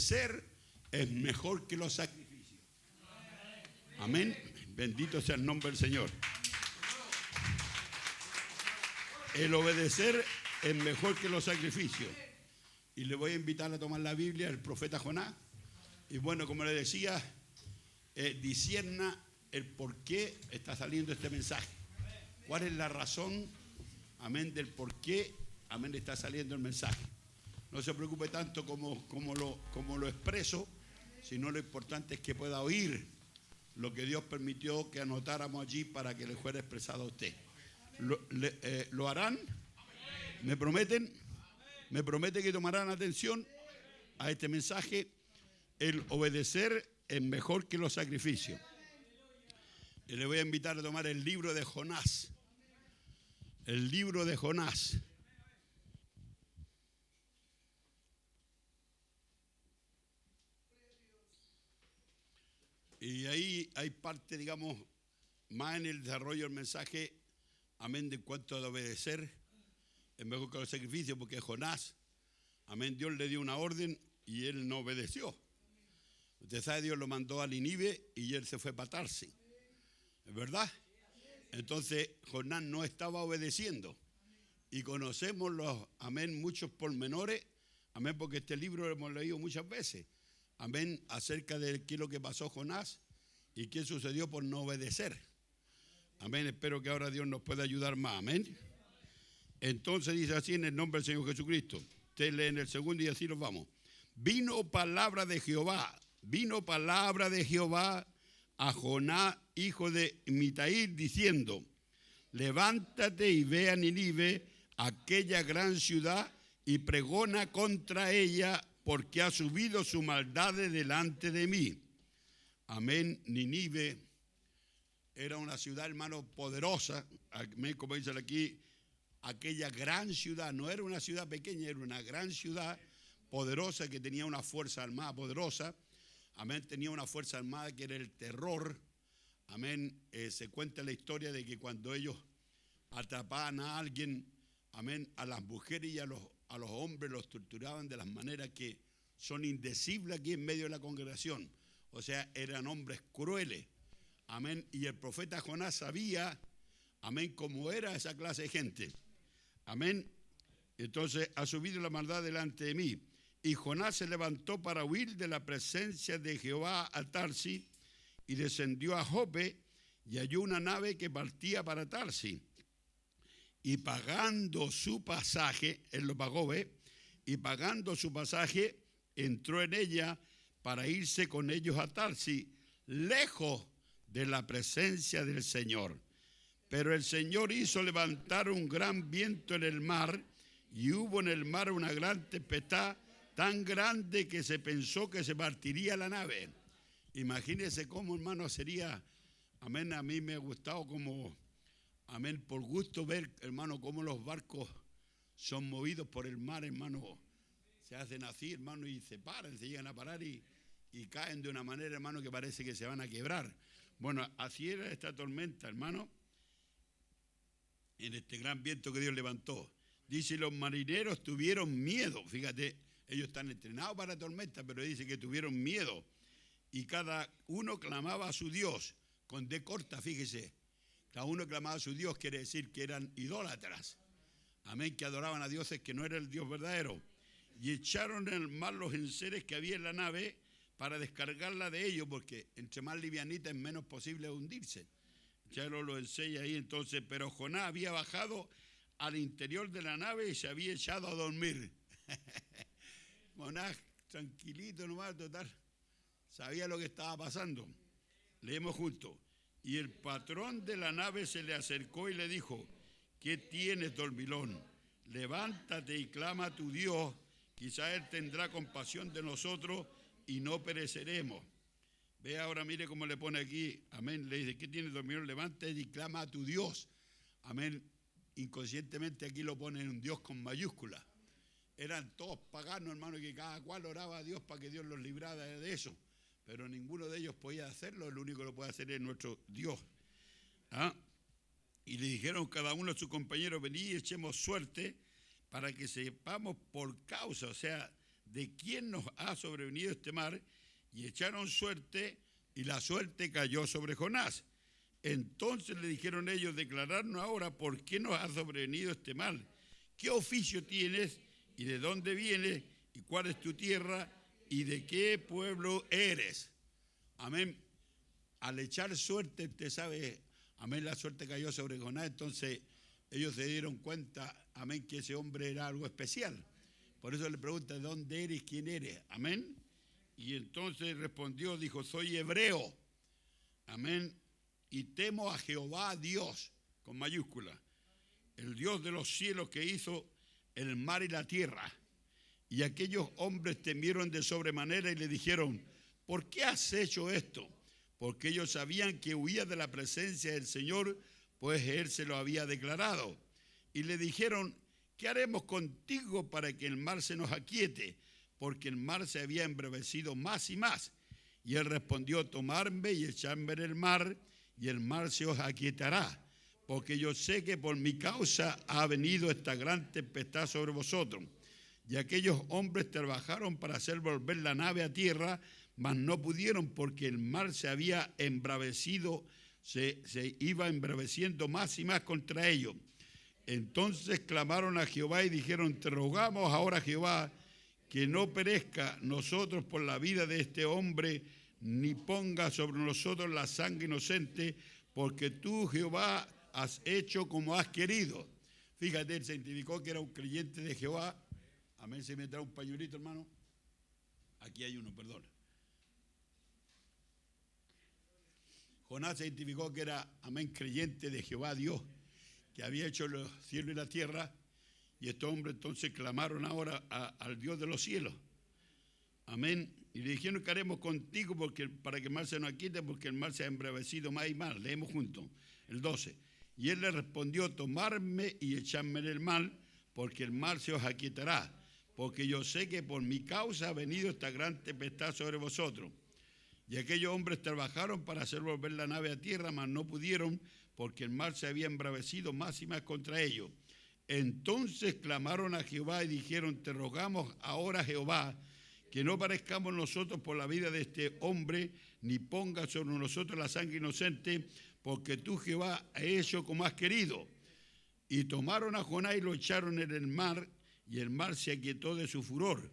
Ser es mejor que los sacrificios. Amén. Bendito sea el nombre del Señor. El obedecer es mejor que los sacrificios. Y le voy a invitar a tomar la Biblia, el profeta Jonás. Y bueno, como le decía, discierna el por qué está saliendo este mensaje. ¿Cuál es la razón, amén, del por qué, amén, está saliendo el mensaje? No se preocupe tanto como lo expreso, sino lo importante es que pueda oír lo que Dios permitió que anotáramos allí para que le fuera expresado a usted. ¿Lo harán? ¿Me prometen? ¿Me prometen que tomarán atención a este mensaje? El obedecer es mejor que los sacrificios. Y le voy a invitar a tomar el libro de Jonás. El libro de Jonás. Y ahí hay parte, digamos, más en el desarrollo del mensaje, amén, de cuanto a obedecer, es mejor que los sacrificios, porque Jonás, amén, Dios le dio una orden y él no obedeció. Usted sabe, Dios lo mandó a Nínive y él se fue para Tarsis, ¿es verdad? Entonces, Jonás no estaba obedeciendo. Y conocemos los, amén, muchos pormenores, amén, porque este libro lo hemos leído muchas veces. Amén, acerca de qué es lo que pasó Jonás y qué sucedió por no obedecer. Amén, espero que ahora Dios nos pueda ayudar más. Amén. Entonces dice así en el nombre del Señor Jesucristo. Usted lee en el segundo y así nos vamos. Vino palabra de Jehová a Jonás, hijo de Mitaí, diciendo: levántate y ve a Nínive, aquella gran ciudad, y pregona contra ella, porque ha subido su maldad delante de mí. Amén. Nínive era una ciudad, hermano, poderosa. Amén, como dice aquí, aquella gran ciudad. No era una ciudad pequeña, era una gran ciudad poderosa que tenía una fuerza armada poderosa. Amén, tenía una fuerza armada que era el terror. Amén, se cuenta la historia de que cuando ellos atrapaban a alguien, amén, a las mujeres y a los hombres los torturaban de las maneras que son indecibles aquí en medio de la congregación. O sea, eran hombres crueles. Amén. Y el profeta Jonás sabía, amén, cómo era esa clase de gente. Amén. Entonces, ha subido la maldad delante de mí. Y Jonás se levantó para huir de la presencia de Jehová a Tarsis y descendió a Jope y halló una nave que partía para Tarsis. Y pagando su pasaje, él lo pagó, ¿ve? Y pagando su pasaje, entró en ella para irse con ellos a Tarsis, lejos de la presencia del Señor. Pero el Señor hizo levantar un gran viento en el mar, y hubo en el mar una gran tempestad, tan grande que se pensó que se partiría la nave. Imagínense cómo, hermano, sería, amén, a mí me ha gustado como... Amén, por gusto ver, hermano, cómo los barcos son movidos por el mar, hermano. Se hacen así, hermano, y se paran, se llegan a parar y caen de una manera, hermano, que parece que se van a quebrar. Bueno, así era esta tormenta, hermano, en este gran viento que Dios levantó. Dice, los marineros tuvieron miedo. Fíjate, ellos están entrenados para tormenta, pero dice que tuvieron miedo. Y cada uno clamaba a su Dios, con D corta, fíjese. Cada uno clamaba a su Dios, quiere decir que eran idólatras. Amén, que adoraban a dioses que no era el Dios verdadero. Y echaron en el mar los enseres que había en la nave para descargarla de ellos, porque entre más livianita es menos posible hundirse. Echaron los enseres ahí entonces, pero Jonás había bajado al interior de la nave y se había echado a dormir. Jonás, tranquilito nomás, total, sabía lo que estaba pasando. Leemos juntos. Y el patrón de la nave se le acercó y le dijo: ¿qué tienes, dormilón? Levántate y clama a tu Dios, quizá Él tendrá compasión de nosotros y no pereceremos. Ve ahora, mire cómo le pone aquí, amén, le dice: ¿qué tienes, dormilón? Levántate y clama a tu Dios. Amén, inconscientemente aquí lo pone un Dios con mayúscula. Eran todos paganos, hermano, que cada cual oraba a Dios para que Dios los librara de eso. Pero ninguno de ellos podía hacerlo, el único que lo puede hacer es nuestro Dios. ¿Ah? Y le dijeron cada uno a su compañero: vení y echemos suerte para que sepamos por causa, o sea, ¿de quién nos ha sobrevenido este mal? Y echaron suerte, y la suerte cayó sobre Jonás. Entonces le dijeron ellos, declararnos ahora por qué nos ha sobrevenido este mal. ¿Qué oficio tienes y de dónde vienes y cuál es tu tierra y de qué pueblo eres? Amén. Al echar suerte, usted sabe, amén, la suerte cayó sobre Jonás, entonces ellos se dieron cuenta, amén, que ese hombre era algo especial. Por eso le pregunta, ¿de dónde eres? ¿Quién eres? Amén. Y entonces respondió, dijo, soy hebreo. Amén. Y temo a Jehová Dios, con mayúscula, el Dios de los cielos que hizo el mar y la tierra. Y aquellos hombres temieron de sobremanera y le dijeron, ¿por qué has hecho esto? Porque ellos sabían que huía de la presencia del Señor, pues Él se lo había declarado. Y le dijeron, ¿qué haremos contigo para que el mar se nos aquiete? Porque el mar se había embravecido más y más. Y él respondió, tomadme y echadme en el mar, y el mar se os aquietará. Porque yo sé que por mi causa ha venido esta gran tempestad sobre vosotros. Y aquellos hombres trabajaron para hacer volver la nave a tierra, mas no pudieron porque el mar se había embravecido, se iba embraveciendo más y más contra ellos. Entonces clamaron a Jehová y dijeron, te rogamos ahora, Jehová, que no perezca nosotros por la vida de este hombre, ni ponga sobre nosotros la sangre inocente, porque tú, Jehová, has hecho como has querido. Fíjate, él se identificó que era un creyente de Jehová. Amén, se me trae un pañuelito, hermano. Aquí hay uno, perdón. Jonás se identificó que era, amén, creyente de Jehová Dios, que había hecho los cielos y la tierra, y estos hombres entonces clamaron ahora al Dios de los cielos. Amén. Y le dijeron que haremos contigo para que el mar se nos quite, porque el mar se ha embravecido más y más. Leemos juntos, el 12. Y él le respondió, tomarme y echadme en el mar, porque el mar se os aquietará, porque yo sé que por mi causa ha venido esta gran tempestad sobre vosotros. Y aquellos hombres trabajaron para hacer volver la nave a tierra, mas no pudieron, porque el mar se había embravecido más y más contra ellos. Entonces clamaron a Jehová y dijeron, te rogamos ahora, Jehová, que no parezcamos nosotros por la vida de este hombre, ni ponga sobre nosotros la sangre inocente, porque tú, Jehová, has hecho como has querido. Y tomaron a Jonás y lo echaron en el mar, y el mar se aquietó de su furor.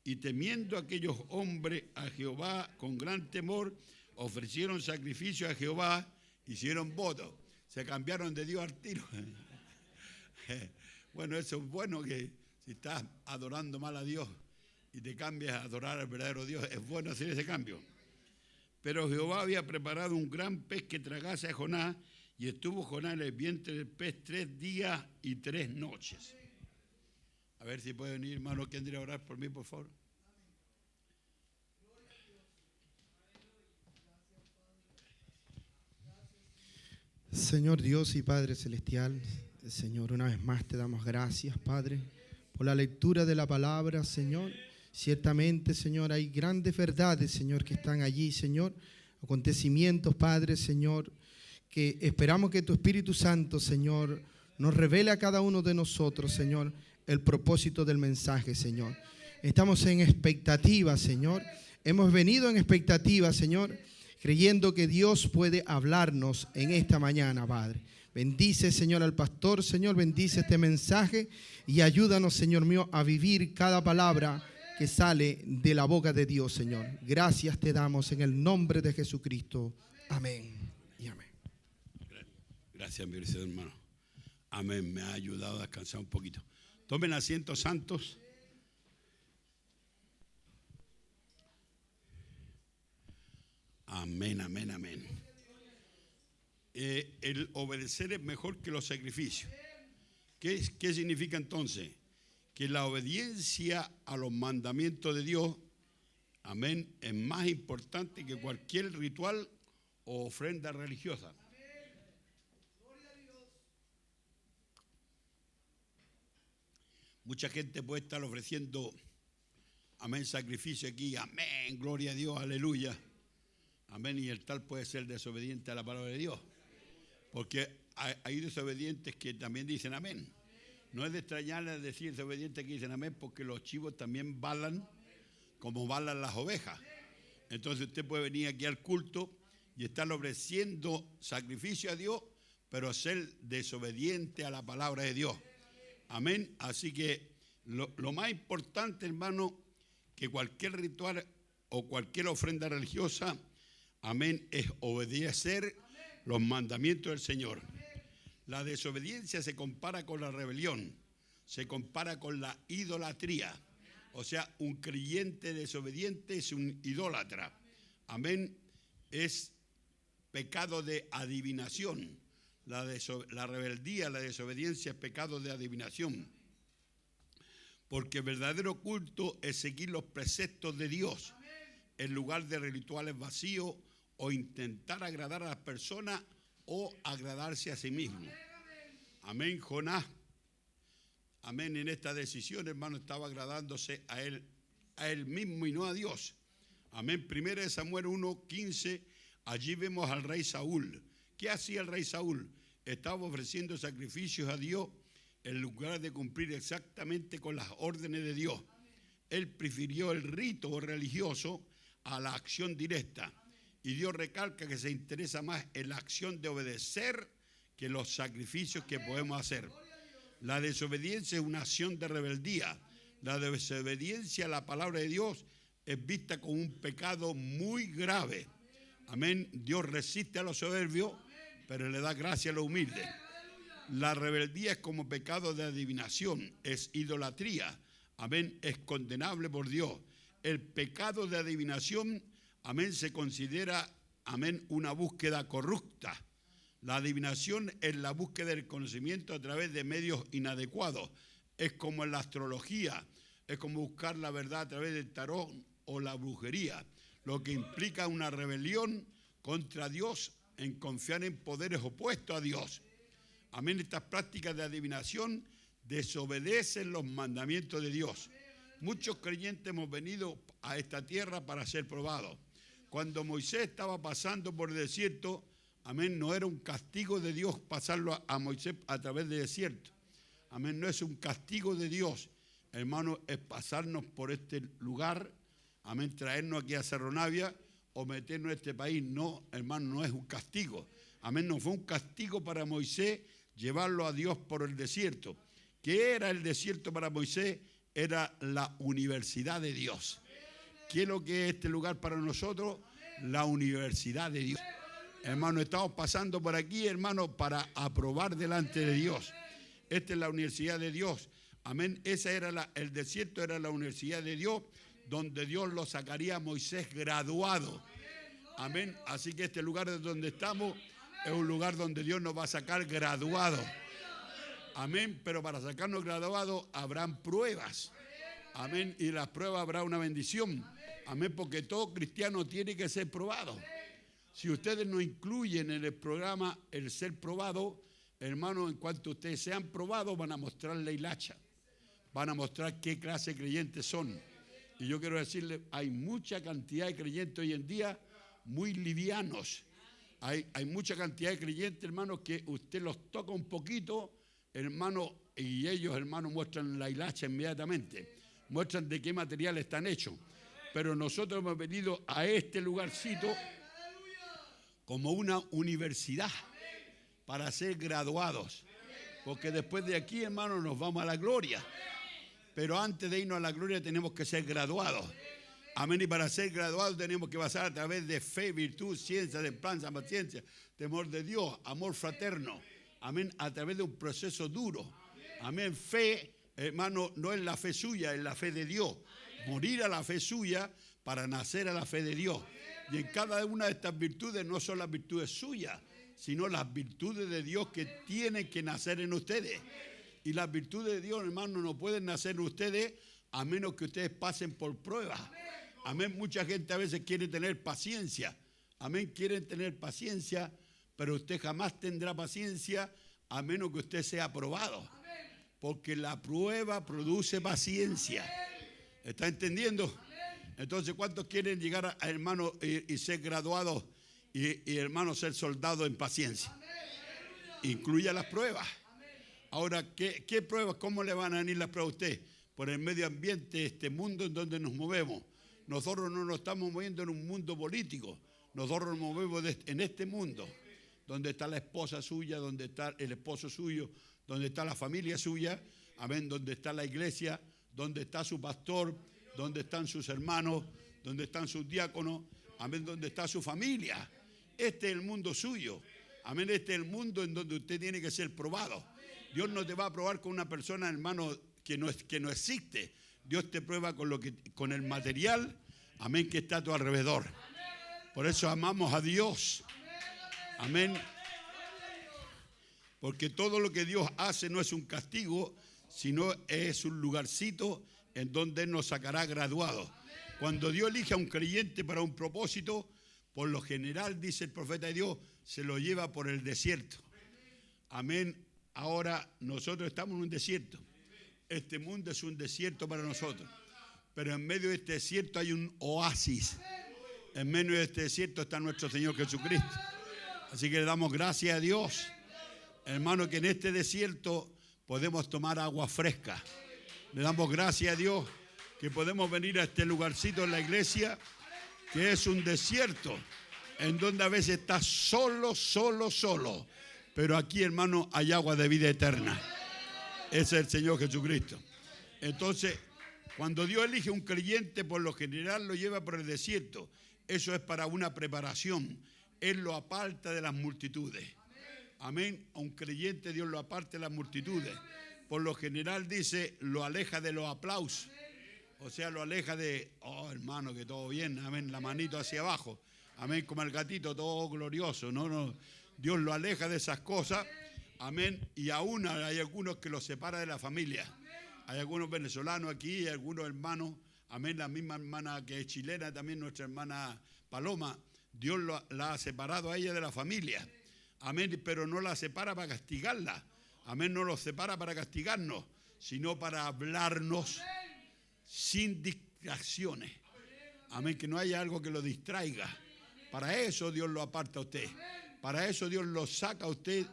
Y temiendo aquellos hombres a Jehová con gran temor, ofrecieron sacrificio a Jehová, hicieron votos. Se cambiaron de Dios al tiro. Bueno, eso es bueno, que si estás adorando mal a Dios y te cambias a adorar al verdadero Dios, es bueno hacer ese cambio. Pero Jehová había preparado un gran pez que tragase a Jonás, y estuvo Jonás en el vientre del pez 3 días y 3 noches. A ver si puede venir, hermano Kendry, a orar por mí, por favor. Señor Dios y Padre Celestial, Señor, una vez más te damos gracias, Padre, por la lectura de la palabra, Señor. Ciertamente, Señor, hay grandes verdades, Señor, que están allí, Señor. Acontecimientos, Padre, Señor, que esperamos que tu Espíritu Santo, Señor, nos revele a cada uno de nosotros, Señor, el propósito del mensaje, Señor. Estamos en expectativa, Señor. Hemos venido en expectativa, Señor, creyendo que Dios puede hablarnos en esta mañana, Padre. Bendice, Señor, al pastor, Señor, bendice este mensaje y ayúdanos, Señor mío, a vivir cada palabra que sale de la boca de Dios, Señor. Gracias te damos en el nombre de Jesucristo. Amén y amén. Gracias, mi querido hermano. Amén, me ha ayudado a descansar un poquito. Tomen asiento, santos. Amén, amén, amén. El obedecer es mejor que los sacrificios. ¿Qué significa entonces? Que la obediencia a los mandamientos de Dios, amén, es más importante que cualquier ritual o ofrenda religiosa. Mucha gente puede estar ofreciendo, amén, sacrificio aquí, amén, gloria a Dios, aleluya. Amén, y el tal puede ser desobediente a la palabra de Dios. Porque hay desobedientes que también dicen amén. No es de extrañar decir desobedientes que dicen amén, porque los chivos también balan como balan las ovejas. Entonces usted puede venir aquí al culto y estar ofreciendo sacrificio a Dios, pero ser desobediente a la palabra de Dios. Amén. Así que lo más importante, hermano, que cualquier ritual o cualquier ofrenda religiosa, amén, es obedecer los mandamientos del Señor. La desobediencia se compara con la rebelión, se compara con la idolatría. O sea, un creyente desobediente es un idólatra. Amén. Es pecado de adivinación. La rebeldía, la desobediencia es pecado de adivinación. Porque el verdadero culto es seguir los preceptos de Dios en lugar de rituales vacíos o intentar agradar a las personas o agradarse a sí mismo. Amén. Jonás, amén, en esta decisión, hermano, estaba agradándose a él mismo y no a Dios. Amén. 1 Samuel 1:15, allí vemos al rey Saúl. ¿Qué hacía el rey Saúl? Estaba ofreciendo sacrificios a Dios en lugar de cumplir exactamente con las órdenes de Dios. Él prefirió el rito religioso a la acción directa. Y Dios recalca que se interesa más en la acción de obedecer que los sacrificios que podemos hacer. La desobediencia es una acción de rebeldía. La desobediencia a la palabra de Dios es vista como un pecado muy grave. Amén. Dios resiste a los soberbios, pero le da gracia a los humildes. La rebeldía es como pecado de adivinación, es idolatría. Amén. Es condenable por Dios. El pecado de adivinación, amén, se considera, amén, una búsqueda corrupta. La adivinación es la búsqueda del conocimiento a través de medios inadecuados. Es como en la astrología, es como buscar la verdad a través del tarot o la brujería, lo que implica una rebelión contra Dios en confiar en poderes opuestos a Dios. Amén. Estas prácticas de adivinación desobedecen los mandamientos de Dios. Muchos creyentes hemos venido a esta tierra para ser probados. Cuando Moisés estaba pasando por el desierto, amén, no era un castigo de Dios pasarlo a Moisés a través del desierto. Amén, no es un castigo de Dios, hermano, es pasarnos por este lugar, amén, traernos aquí a Cerro Navia o meternos en este país. No, hermano, no es un castigo. Amén, no fue un castigo para Moisés llevarlo a Dios por el desierto. ¿Qué era el desierto para Moisés? Era la universidad de Dios. ¿Qué es lo que es este lugar para nosotros? La universidad de Dios. Hermano, estamos pasando por aquí, hermano, para aprobar delante de Dios. Esta es la universidad de Dios. Amén. Esa era el desierto era la universidad de Dios, donde Dios lo sacaría a Moisés graduado. Amén. Así que este lugar de donde estamos es un lugar donde Dios nos va a sacar graduado. Amén. Pero para sacarnos graduados habrán pruebas. Amén. Y las pruebas habrá una bendición. Amén. Porque todo cristiano tiene que ser probado. Si ustedes no incluyen en el programa el ser probado, hermano, en cuanto ustedes sean probados, van a mostrar la hilacha. Van a mostrar qué clase de creyentes son. Y yo quiero decirles, hay mucha cantidad de creyentes hoy en día muy livianos. Hay mucha cantidad de creyentes, hermanos, que usted los toca un poquito, hermano, y ellos, hermanos, muestran la hilacha inmediatamente. Muestran de qué material están hechos. Pero nosotros hemos venido a este lugarcito como una universidad para ser graduados. Porque después de aquí, hermanos, nos vamos a la gloria. Pero antes de irnos a la gloria tenemos que ser graduados. Amén. Y para ser graduados tenemos que pasar a través de fe, virtud, ciencia, templanza, paciencia, temor de Dios, amor fraterno. Amén. A través de un proceso duro. Amén. Fe, hermano, no es la fe suya, es la fe de Dios. Morir a la fe suya para nacer a la fe de Dios. Y en cada una de estas virtudes no son las virtudes suyas, sino las virtudes de Dios que tienen que nacer en ustedes. Y las virtudes de Dios, hermano, no pueden nacer en ustedes a menos que ustedes pasen por pruebas. Amén. Mucha gente a veces quiere tener paciencia. Amén. Quieren tener paciencia, pero usted jamás tendrá paciencia a menos que usted sea aprobado. Porque la prueba produce paciencia. ¿Está entendiendo? Entonces, ¿cuántos quieren llegar a hermano y ser graduados y hermano ser soldados en paciencia? Incluya las pruebas. Ahora, ¿qué pruebas? ¿Cómo le van a venir las pruebas a usted? Por el medio ambiente, este mundo en donde nos movemos. nosotros no nos estamos moviendo en un mundo político. Nosotros nos movemos en este mundo, donde está la esposa suya, donde está el esposo suyo, donde está la familia suya, amén, donde está la iglesia, donde está su pastor, donde están sus hermanos, donde están sus diáconos, amén, donde está su familia. Este es el mundo suyo, amén, este es el mundo en donde usted tiene que ser probado. Dios no te va a probar con una persona, hermano, que no existe. Dios te prueba con el material, amén, que está a tu alrededor. Por eso amamos a Dios, amén. Porque todo lo que Dios hace no es un castigo, sino es un lugarcito en donde Él nos sacará graduados. Cuando Dios elige a un creyente para un propósito, por lo general, dice el profeta de Dios, se lo lleva por el desierto. Amén. Ahora nosotros estamos en un desierto. Este mundo es un desierto para nosotros. Pero en medio de este desierto hay un oasis. En medio de este desierto está nuestro Señor Jesucristo. Así que le damos gracias a Dios, hermano, que en este desierto podemos tomar agua fresca. Le damos gracias a Dios que podemos venir a este lugarcito en la iglesia, que es un desierto, en donde a veces está solo. Pero aquí, hermano, hay agua de vida eterna. Ese es el Señor Jesucristo. Entonces, cuando Dios elige un creyente, por lo general lo lleva por el desierto. Eso es para una preparación. Él lo aparta de las multitudes. Amén. A un creyente Dios lo aparta de las multitudes. Por lo general dice, lo aleja de los aplausos. O sea, lo aleja de, oh hermano, que todo bien, amén, la manito hacia abajo. Amén, como el gatito, todo glorioso. No, Dios lo aleja de esas cosas. Amén. Y aún hay algunos que los separa de la familia. Hay algunos venezolanos aquí, hay algunos hermanos. Amén, la misma hermana que es chilena, también nuestra hermana Paloma. Dios la ha separado a ella de la familia. Amén, pero no la separa para castigarla. Amén, no los separa para castigarnos, sino para hablarnos sin distracciones. Amén, que no haya algo que lo distraiga. Para eso Dios lo aparta a usted. Para eso Dios lo saca a usted,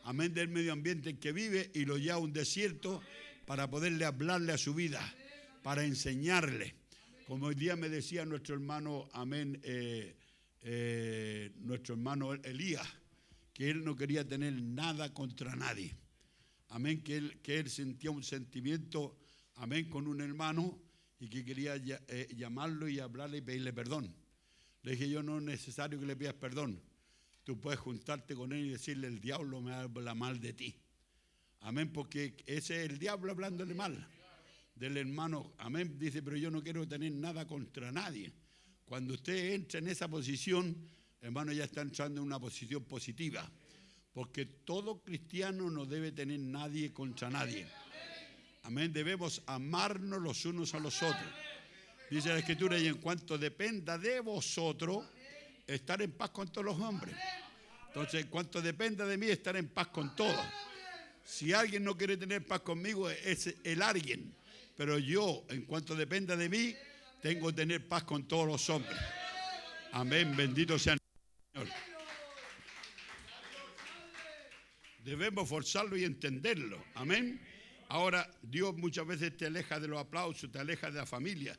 amén, del medio ambiente en que vive y lo lleva a un desierto para poderle hablarle a su vida, para enseñarle. Como hoy día me decía nuestro hermano, amén, nuestro hermano Elías, que él no quería tener nada contra nadie. Amén, que él sentía un sentimiento, amén, con un hermano y que quería llamarlo y hablarle y pedirle perdón. Le dije yo, no es necesario que le pidas perdón. Tú puedes juntarte con él y decirle, el diablo me habla mal de ti. Amén, porque ese es el diablo hablándole mal del hermano. Amén, dice, pero yo no quiero tener nada contra nadie. Cuando usted entra en esa posición, hermano, ya está entrando en una posición positiva. Porque todo cristiano no debe tener nadie contra nadie. Amén, debemos amarnos los unos a los otros. Dice la Escritura, y en cuanto dependa de vosotros, estar en paz con todos los hombres. Entonces, en cuanto dependa de mí, estar en paz con todos. Si alguien no quiere tener paz conmigo, es el alguien. Pero yo, en cuanto dependa de mí, tengo que tener paz con todos los hombres. Amén, bendito sea el Señor. Debemos forzarlo y entenderlo. Amén. Ahora, Dios muchas veces te aleja de los aplausos, te aleja de la familia.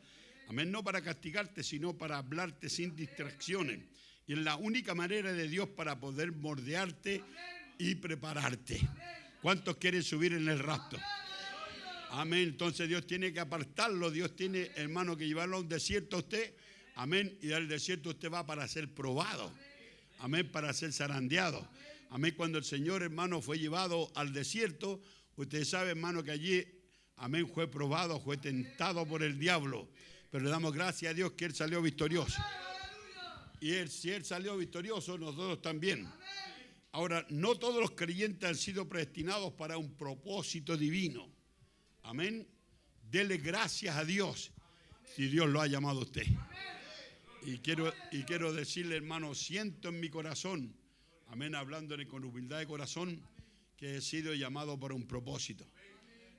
Amén, no para castigarte, sino para hablarte sin distracciones. Y es la única manera de Dios para poder moldearte y prepararte. ¿Cuántos quieren subir en el rapto? Amén, entonces Dios tiene que apartarlo. Dios tiene, hermano, que llevarlo a un desierto a usted. Amén, y del desierto usted va para ser probado. Amén, para ser zarandeado. Amén, cuando el Señor, hermano, fue llevado al desierto, usted sabe, hermano, que allí, amén, fue probado, fue tentado por el diablo. Pero le damos gracias a Dios que Él salió victorioso. Y si Él salió victorioso, nosotros también. Ahora, no todos los creyentes han sido predestinados para un propósito divino. Amén. Dele gracias a Dios si Dios lo ha llamado a usted. Y quiero decirle, hermano, siento en mi corazón, amén, hablándole con humildad de corazón, que he sido llamado para un propósito.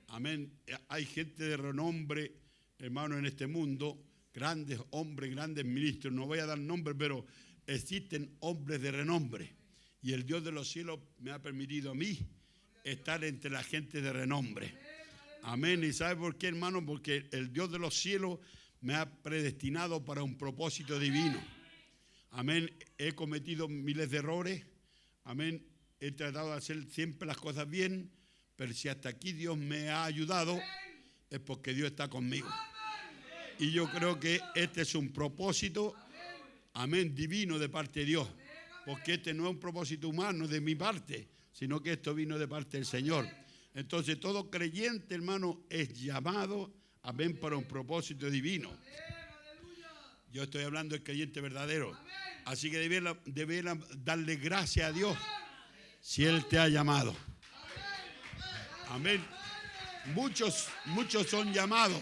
Amén. Hay gente de renombre, hermano, en este mundo, grandes hombres, grandes ministros. No voy a dar nombres, pero existen hombres de renombre. Y el Dios de los cielos me ha permitido a mí estar entre la gente de renombre. Amén. ¿Y sabe por qué, hermano? Porque el Dios de los cielos me ha predestinado para un propósito divino. Amén. He cometido miles de errores. Amén. He tratado de hacer siempre las cosas bien, pero si hasta aquí Dios me ha ayudado, es porque Dios está conmigo. Y yo creo que este es un propósito, amén, divino de parte de Dios. Porque este no es un propósito humano de mi parte, sino que esto vino de parte del Señor. Entonces todo creyente, hermano, es llamado, amén, para un propósito divino. Yo estoy hablando del creyente verdadero. Así que debiera darle gracias a Dios si Él te ha llamado. Amén. Muchos son llamados.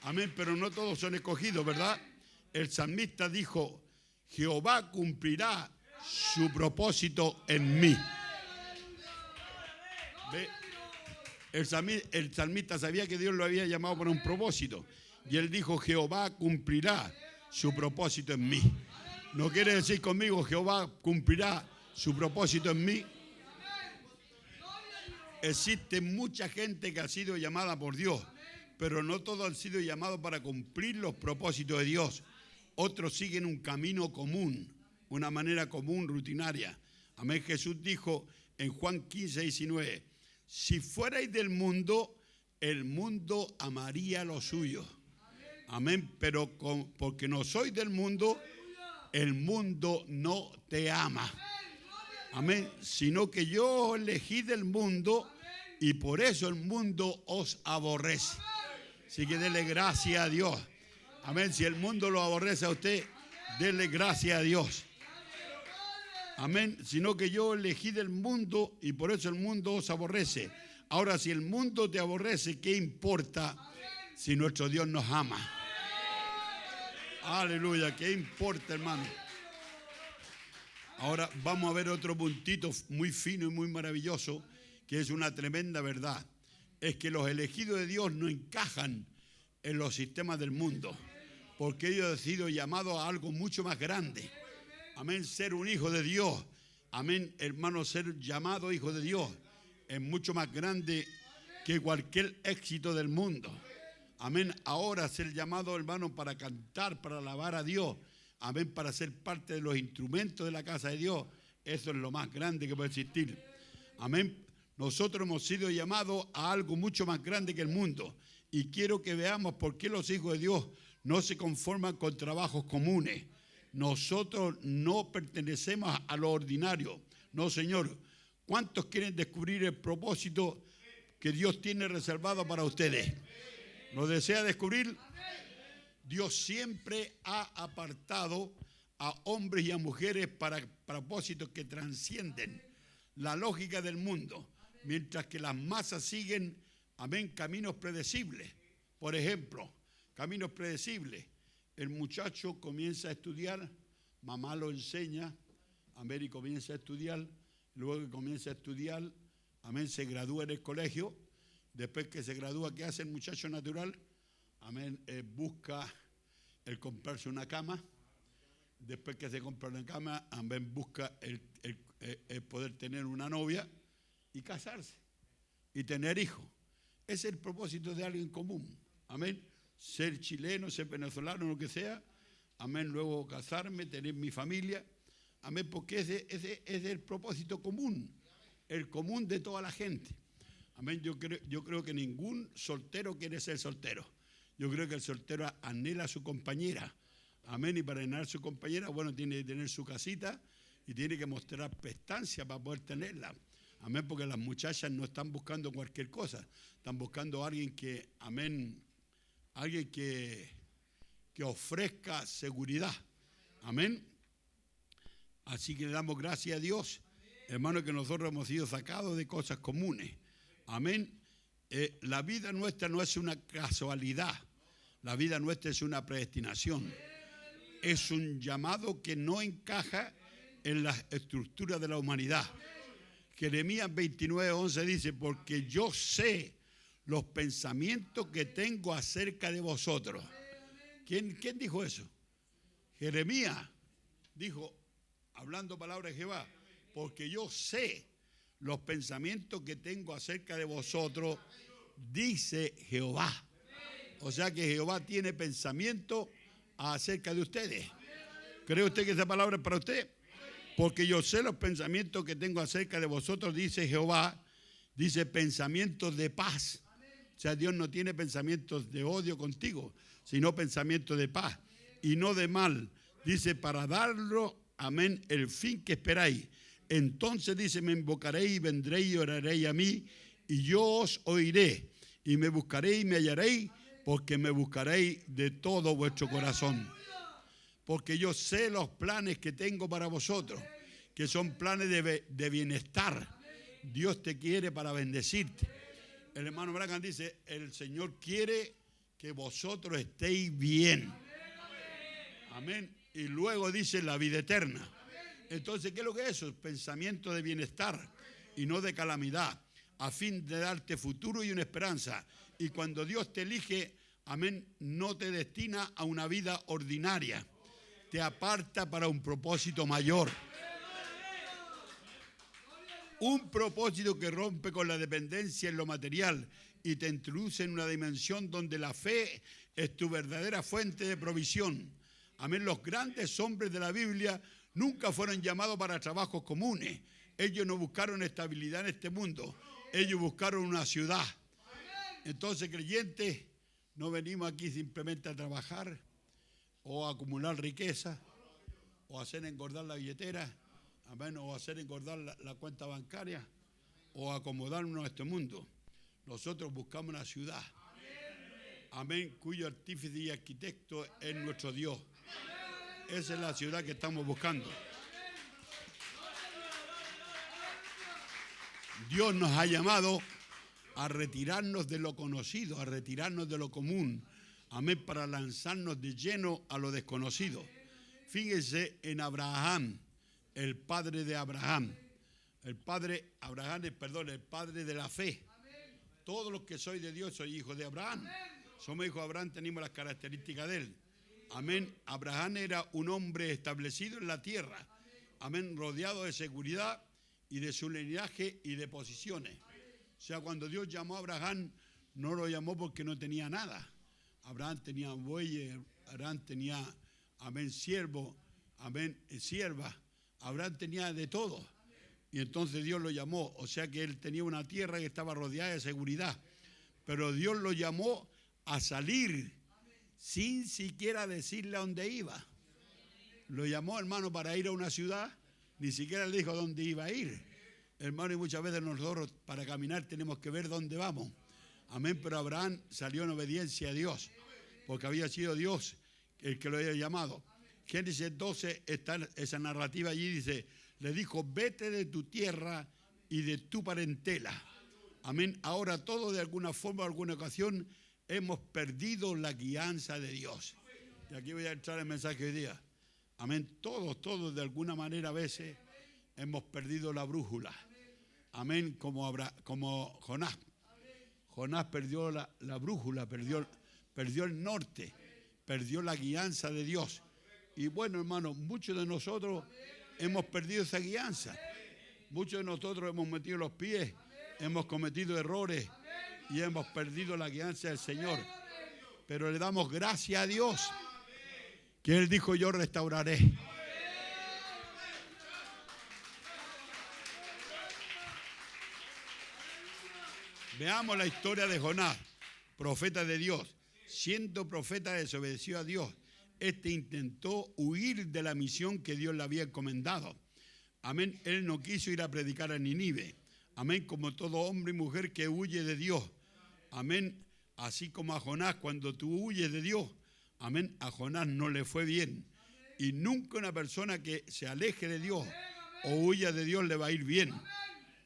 Amén, pero no todos son escogidos, ¿verdad? El salmista dijo, Jehová cumplirá su propósito en mí. ¿Ve? El salmista sabía que Dios lo había llamado para un propósito. Y él dijo, Jehová cumplirá su propósito en mí. ¿No quiere decir conmigo, Jehová cumplirá su propósito en mí? Existe mucha gente que ha sido llamada por Dios, pero no todos han sido llamados para cumplir los propósitos de Dios. Otros siguen un camino común, una manera común, rutinaria. Amén. Jesús dijo en Juan 15:19, si fuerais del mundo, el mundo amaría lo suyo. Amén. Pero porque no sois del mundo, el mundo no te ama. Amén. Sino que yo os elegí del mundo y por eso el mundo os aborrece. Así que dele gracias a Dios. Amén. Si el mundo lo aborrece a usted, dele gracias a Dios. Amén. Sino que yo elegí del mundo y por eso el mundo os aborrece. Ahora, si el mundo te aborrece, ¿qué importa si nuestro Dios nos ama? Aleluya, ¿qué importa, hermano? Ahora vamos a ver otro puntito muy fino y muy maravilloso, que es una tremenda verdad. Es que los elegidos de Dios no encajan en los sistemas del mundo, porque ellos han sido llamados a algo mucho más grande. Amén, ser un hijo de Dios. Amén, hermano, ser llamado hijo de Dios es mucho más grande que cualquier éxito del mundo. Amén, ahora ser llamado, hermano, para cantar, para alabar a Dios. Amén, para ser parte de los instrumentos de la casa de Dios. Eso es lo más grande que puede existir. Amén. Nosotros hemos sido llamados a algo mucho más grande que el mundo. Y quiero que veamos por qué los hijos de Dios no se conforman con trabajos comunes. Nosotros no pertenecemos a lo ordinario. No, Señor. ¿Cuántos quieren descubrir el propósito que Dios tiene reservado para ustedes? ¿Lo desea descubrir? Dios siempre ha apartado a hombres y a mujeres para propósitos que trascienden la lógica del mundo, mientras que las masas siguen, amén, caminos predecibles. Por ejemplo, caminos predecibles. El muchacho comienza a estudiar, mamá lo enseña, amén, y comienza a estudiar, luego que comienza a estudiar, amén, se gradúa en el colegio. Después que se gradúa, ¿qué hace el muchacho natural? Amén, busca el comprarse una cama. Después que se compra una cama, amén, busca el poder tener una novia y casarse y tener hijos. Ese es el propósito de alguien común. Amén. Ser chileno, ser venezolano, lo que sea. Amén. Luego casarme, tener mi familia. Amén. Porque ese es el propósito común. El común de toda la gente. Amén. Yo creo que ningún soltero quiere ser soltero. Yo creo que el soltero anhela a su compañera. Amén. Y para anhelar a su compañera, bueno, tiene que tener su casita y tiene que mostrar prestancia para poder tenerla. Amén. Porque las muchachas no están buscando cualquier cosa. Están buscando a alguien que, amén, alguien que ofrezca seguridad. Amén. Así que le damos gracias a Dios, hermano, que nosotros hemos sido sacados de cosas comunes. Amén. La vida nuestra no es una casualidad. La vida nuestra es una predestinación. Es un llamado que no encaja en las estructuras de la humanidad. Jeremías 29:11 dice, porque yo sé los pensamientos que tengo acerca de vosotros. ¿Quién dijo eso? Jeremías dijo, hablando palabras de Jehová, porque yo sé los pensamientos que tengo acerca de vosotros, dice Jehová. O sea que Jehová tiene pensamiento acerca de ustedes. ¿Cree usted que esa palabra es para usted? Porque yo sé los pensamientos que tengo acerca de vosotros, dice Jehová, dice pensamientos de paz. O sea, Dios no tiene pensamientos de odio contigo, sino pensamientos de paz y no de mal. Dice, para darlo, amén, el fin que esperáis. Entonces dice, me invocaréis y vendréis y oraréis a mí, y yo os oiré, y me buscaréis y me hallaréis, porque me buscaréis de todo vuestro corazón. Porque yo sé los planes que tengo para vosotros, que son planes de bienestar. Dios te quiere para bendecirte. El hermano Branham dice, el Señor quiere que vosotros estéis bien. Amén. Y luego dice la vida eterna. Entonces, ¿qué es lo que es eso? Pensamiento de bienestar y no de calamidad, a fin de darte futuro y una esperanza. Y cuando Dios te elige, amén, no te destina a una vida ordinaria, te aparta para un propósito mayor. Un propósito que rompe con la dependencia en lo material y te introduce en una dimensión donde la fe es tu verdadera fuente de provisión. Amén. Los grandes hombres de la Biblia nunca fueron llamados para trabajos comunes. Ellos no buscaron estabilidad en este mundo. Ellos buscaron una ciudad. Entonces, creyentes, no venimos aquí simplemente a trabajar o a acumular riqueza o a hacer engordar la billetera, amén, o a hacer engordar la cuenta bancaria o acomodarnos a este mundo. Nosotros buscamos una ciudad, amén, cuyo artífice y arquitecto es nuestro Dios. Esa es la ciudad que estamos buscando. Dios nos ha llamado a retirarnos de lo conocido, a retirarnos de lo común, amén, para lanzarnos de lleno a lo desconocido. Fíjense en Abraham, el padre de Abraham. El padre de la fe. Todos los que soy de Dios soy hijo de Abraham. Somos hijos de Abraham, tenemos las características de él. Amén. Abraham era un hombre establecido en la tierra. Amén. Rodeado de seguridad y de su linaje y de posiciones. O sea, cuando Dios llamó a Abraham, no lo llamó porque no tenía nada. Abraham tenía bueyes, Abraham tenía, amén, siervo, amén, sierva. Abraham tenía de todo. Y entonces Dios lo llamó. O sea que él tenía una tierra que estaba rodeada de seguridad. Pero Dios lo llamó a salir sin siquiera decirle a dónde iba. Lo llamó, hermano, para ir a una ciudad. Ni siquiera le dijo a dónde iba a ir. Hermano, y muchas veces nosotros para caminar tenemos que ver dónde vamos. Amén, pero Abraham salió en obediencia a Dios, porque había sido Dios el que lo había llamado. Génesis 12, está esa narrativa allí, dice, le dijo, vete de tu tierra y de tu parentela. Amén. Ahora todos de alguna forma, alguna ocasión, hemos perdido la guianza de Dios. Y aquí voy a entrar el mensaje hoy día. Amén. Todos de alguna manera a veces hemos perdido la brújula. Amén. Como Jonás. Jonás perdió la brújula, perdió el norte, perdió la guianza de Dios. Y bueno, hermano, muchos de nosotros hemos perdido esa guianza. Muchos de nosotros hemos metido los pies, hemos cometido errores y hemos perdido la guianza del Señor. Pero le damos gracias a Dios que Él dijo, yo restauraré. Veamos la historia de Jonás, profeta de Dios. Siendo profeta, desobedeció a Dios. Este intentó huir de la misión que Dios le había encomendado. Amén. Él no quiso ir a predicar a Nínive. Amén. Como todo hombre y mujer que huye de Dios. Amén. Así como a Jonás, cuando tú huyes de Dios. Amén. A Jonás no le fue bien. Y nunca una persona que se aleje de Dios o huya de Dios le va a ir bien.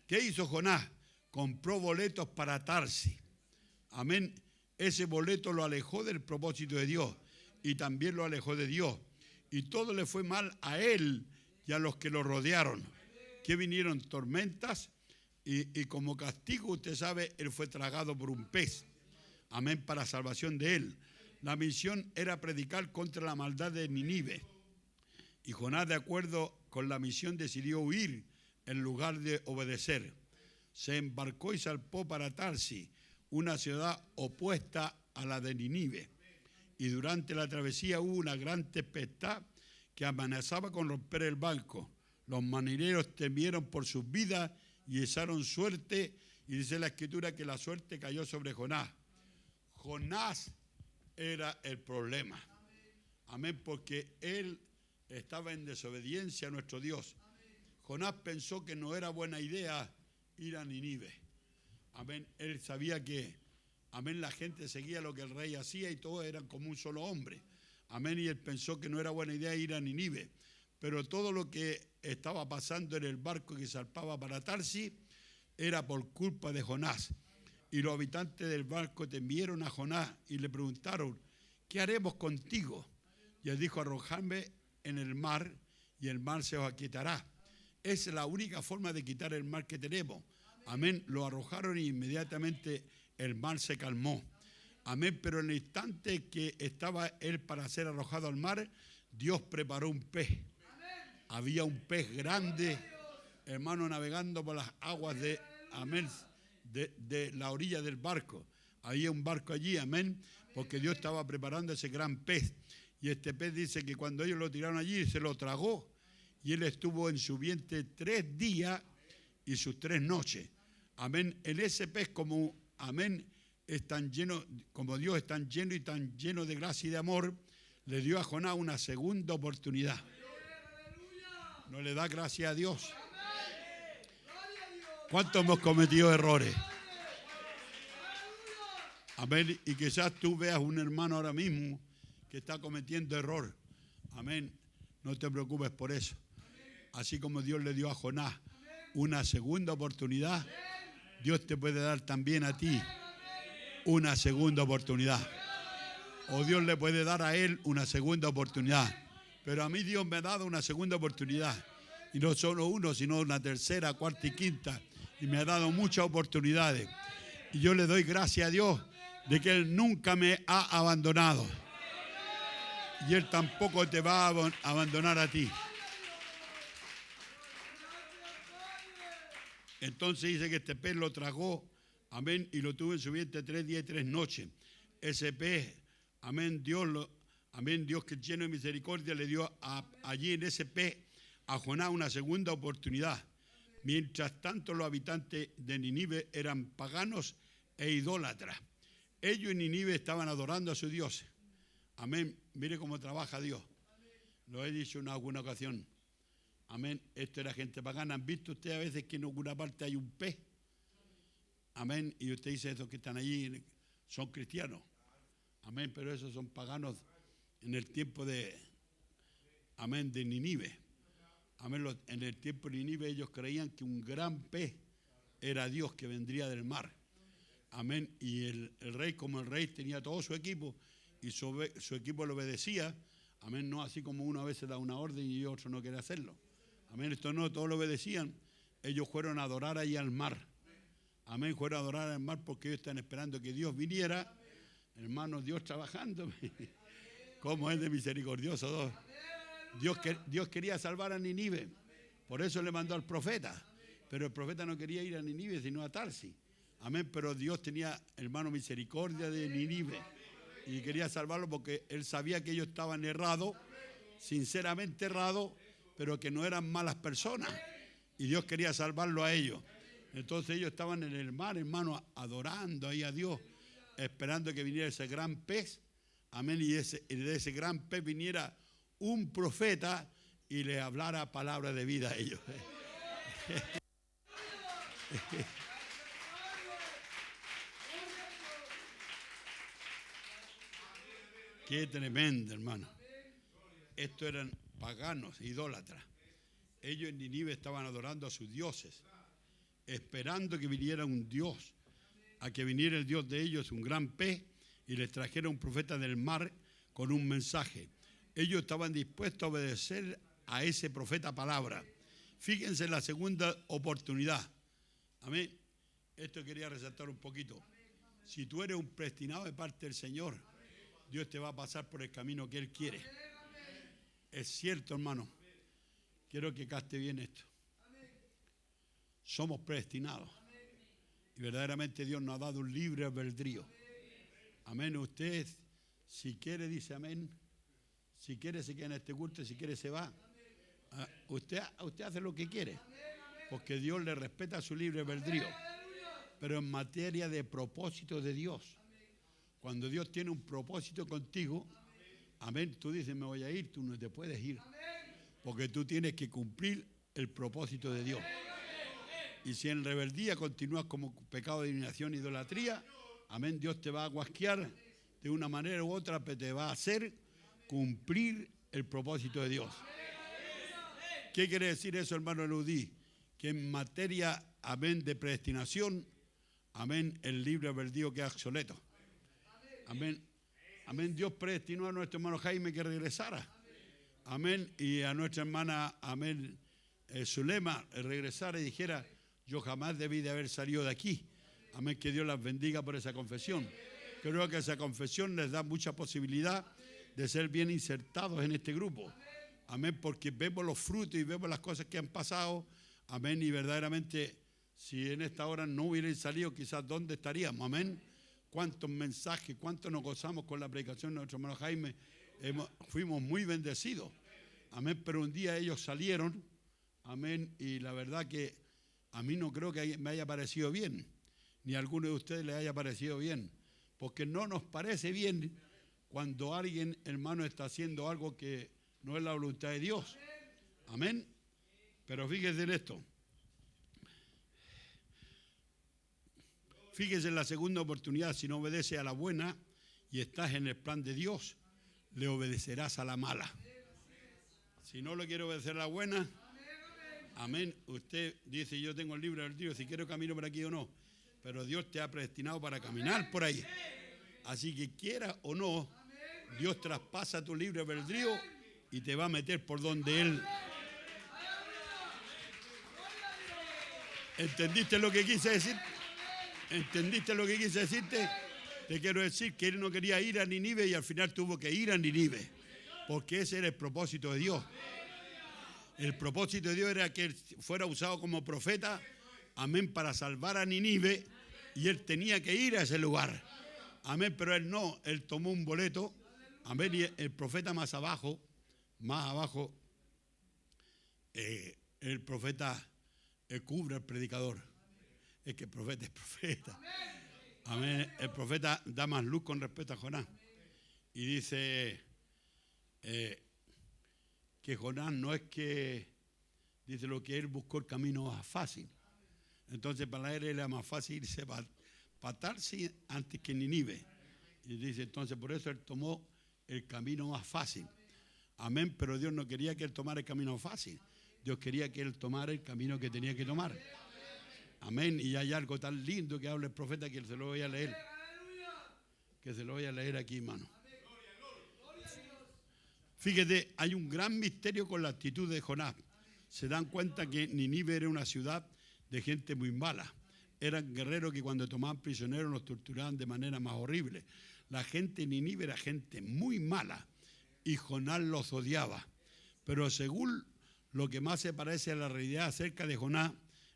¿Qué hizo Jonás? Compró boletos para atarse. Amén. Ese boleto lo alejó del propósito de Dios y también lo alejó de Dios. Y todo le fue mal a él y a los que lo rodearon. Que vinieron tormentas y como castigo, usted sabe, él fue tragado por un pez. Amén, para salvación de él. La misión era predicar contra la maldad de Nínive. Y Jonás, de acuerdo con la misión, decidió huir en lugar de obedecer. Se embarcó y zarpó para Tarsis, una ciudad opuesta a la de Nínive. Y durante la travesía hubo una gran tempestad que amenazaba con romper el barco. Los marineros temieron por sus vidas y echaron suerte. Y dice la Escritura que la suerte cayó sobre Jonás. Jonás era el problema. Amén, porque él estaba en desobediencia a nuestro Dios. Jonás pensó que no era buena idea ir a Nínive. Amén, él sabía que, amén, la gente seguía lo que el rey hacía y todos eran como un solo hombre. Amén, y él pensó que no era buena idea ir a Nínive. Pero todo lo que estaba pasando en el barco que zarpaba para Tarsis era por culpa de Jonás. Y los habitantes del barco temieron a Jonás y le preguntaron, ¿qué haremos contigo? Y él dijo, arrojadme en el mar y el mar se os aquietará. Es la única forma de quitar el mar que tenemos. Amén. Lo arrojaron y inmediatamente el mar se calmó. Amén. Pero en el instante que estaba él para ser arrojado al mar, Dios preparó un pez. Había un pez grande, hermano, navegando por las aguas de, amén, de la orilla del barco. Había un barco allí, amén, porque Dios estaba preparando ese gran pez. Y este pez dice que cuando ellos lo tiraron allí, se lo tragó. Y él estuvo en su vientre 3 días y sus 3 noches. Amén. En ese pez, como, amén, es tan lleno, como Dios es tan lleno y tan lleno de gracia y de amor, le dio a Jonás una segunda oportunidad. ¿No le da gracia a Dios? ¿Cuántos hemos cometido errores? Amén. Y quizás tú veas un hermano ahora mismo que está cometiendo error. Amén. No te preocupes por eso. Así como Dios le dio a Jonás una segunda oportunidad, Dios te puede dar también a ti una segunda oportunidad. O Dios le puede dar a él una segunda oportunidad. Pero a mí Dios me ha dado una segunda oportunidad. Y no solo uno, sino una tercera, cuarta y quinta. Y me ha dado muchas oportunidades. Y yo le doy gracias a Dios de que Él nunca me ha abandonado. Y Él tampoco te va a abandonar a ti. Entonces dice que este pez lo tragó, amén, y lo tuvo en su vientre 3 días y 3 noches. Ese pez, amén, Dios que es lleno de misericordia le dio allí en ese pez a Jonás una segunda oportunidad. Mientras tanto los habitantes de Nínive eran paganos e idólatras. Ellos en Nínive estaban adorando a sus dioses. Amén. Mire cómo trabaja Dios. Lo he dicho en alguna ocasión. Amén. Esto era gente pagana. ¿Han visto ustedes a veces que en alguna parte hay un pez? Amén. Y usted dice, esos que están allí son cristianos. Amén. Pero esos son paganos en el tiempo de, amén, de Nínive. Amén. En el tiempo de Nínive ellos creían que un gran pez era Dios que vendría del mar. Amén. Y el rey, como el rey tenía todo su equipo y su equipo le obedecía. Amén. No así como uno a veces da una orden y otro no quiere hacerlo. Amén. Esto no, todos lo obedecían. Ellos fueron a adorar ahí al mar. Amén. Fueron a adorar al mar porque ellos están esperando que Dios viniera. Hermano, Dios trabajando. ¿Cómo es de misericordioso? Dios quería salvar a Nínive. Por eso le mandó al profeta. Pero el profeta no quería ir a Nínive, sino a Tarsis. Amén. Pero Dios tenía, hermano, misericordia de Nínive. Y quería salvarlo porque él sabía que ellos estaban errados, sinceramente errados, pero que no eran malas personas. Y Dios quería salvarlo a ellos. Entonces ellos estaban en el mar, hermano, adorando ahí a Dios, esperando que viniera ese gran pez. Amén. Y de ese gran pez viniera un profeta y le hablara palabras de vida a ellos. Qué tremendo, hermano. Estos eran paganos, idólatras. Ellos en Nínive estaban adorando a sus dioses, esperando que viniera un Dios, a que viniera el Dios de ellos, un gran pez, y les trajera un profeta del mar con un mensaje. Ellos estaban dispuestos a obedecer a ese profeta palabra. Fíjense en la segunda oportunidad. Amén. Esto quería resaltar un poquito. Si tú eres un predestinado de parte del Señor, Dios te va a pasar por el camino que Él quiere. Es cierto, hermano. Quiero que capte bien esto. Somos predestinados. Y verdaderamente Dios nos ha dado un libre albedrío. Amén. Usted, si quiere, dice amén. Si quiere, se queda en este culto. Si quiere, se va. Usted hace lo que quiere. Porque Dios le respeta su libre albedrío. Pero en materia de propósito de Dios, cuando Dios tiene un propósito contigo, amén, tú dices, me voy a ir, tú no te puedes ir. Porque tú tienes que cumplir el propósito de Dios. Y si en rebeldía continúas como pecado de adivinación e idolatría, amén, Dios te va a guasquear de una manera u otra, pero te va a hacer cumplir el propósito de Dios. ¿Qué quiere decir eso, hermano Eludí? Que en materia, amén, de predestinación, amén, el libre albedrío queda obsoleto. Amén. Amén. Dios predestinó a nuestro hermano Jaime que regresara. Amén. Y a nuestra hermana, amén, Zulema regresara y dijera, yo jamás debí de haber salido de aquí. Amén. Que Dios las bendiga por esa confesión. Creo que esa confesión les da mucha posibilidad de ser bien insertados en este grupo. Amén. Porque vemos los frutos y vemos las cosas que han pasado. Amén. Y verdaderamente, si en esta hora no hubieran salido, quizás ¿dónde estaríamos? Amén. Cuántos mensajes, cuánto nos gozamos con la predicación de nuestro hermano Jaime. Fuimos muy bendecidos. Amén. Pero un día ellos salieron. Amén. Y la verdad que a mí no creo que me haya parecido bien. Ni a alguno de ustedes les haya parecido bien. Porque no nos parece bien cuando alguien, hermano, está haciendo algo que no es la voluntad de Dios. Amén. Pero fíjese en esto. Fíjese en la segunda oportunidad, si no obedece a la buena y estás en el plan de Dios, le obedecerás a la mala. Si no le quiere obedecer a la buena, amén, usted dice, yo tengo el libre albedrío, si quiero camino por aquí o no, pero Dios te ha predestinado para caminar por ahí. Así que quiera o no, Dios traspasa tu libre albedrío y te va a meter por donde Él. ¿Entendiste lo que quise decir? ¿Entendiste lo que quise decirte? Te quiero decir que él no quería ir a Nínive y al final tuvo que ir a Nínive, porque ese era el propósito de Dios. El propósito de Dios era que él fuera usado como profeta, amén, para salvar a Nínive, y él tenía que ir a ese lugar. Amén, pero él no, él tomó un boleto, amén, y el profeta más abajo, el profeta cubre al predicador. Es que el profeta es profeta. Amén. El profeta da más luz con respecto a Jonás. Y dice que Jonás no es que, dice lo que él buscó el camino más fácil. Entonces para él era más fácil irse para Tarsis antes que Nínive. Y dice entonces por eso él tomó el camino más fácil. Amén. Pero Dios no quería que él tomara el camino fácil. Dios quería que él tomara el camino que tenía que tomar. Amén. Y hay algo tan lindo que habla el profeta que se lo voy a leer. Que se lo voy a leer aquí, hermano. Fíjate, hay un gran misterio con la actitud de Jonás. Se dan cuenta que Nínive era una ciudad de gente muy mala. Eran guerreros que cuando tomaban prisioneros los torturaban de manera más horrible. La gente de Nínive era gente muy mala y Jonás los odiaba. Pero según lo que más se parece a la realidad acerca de Jonás,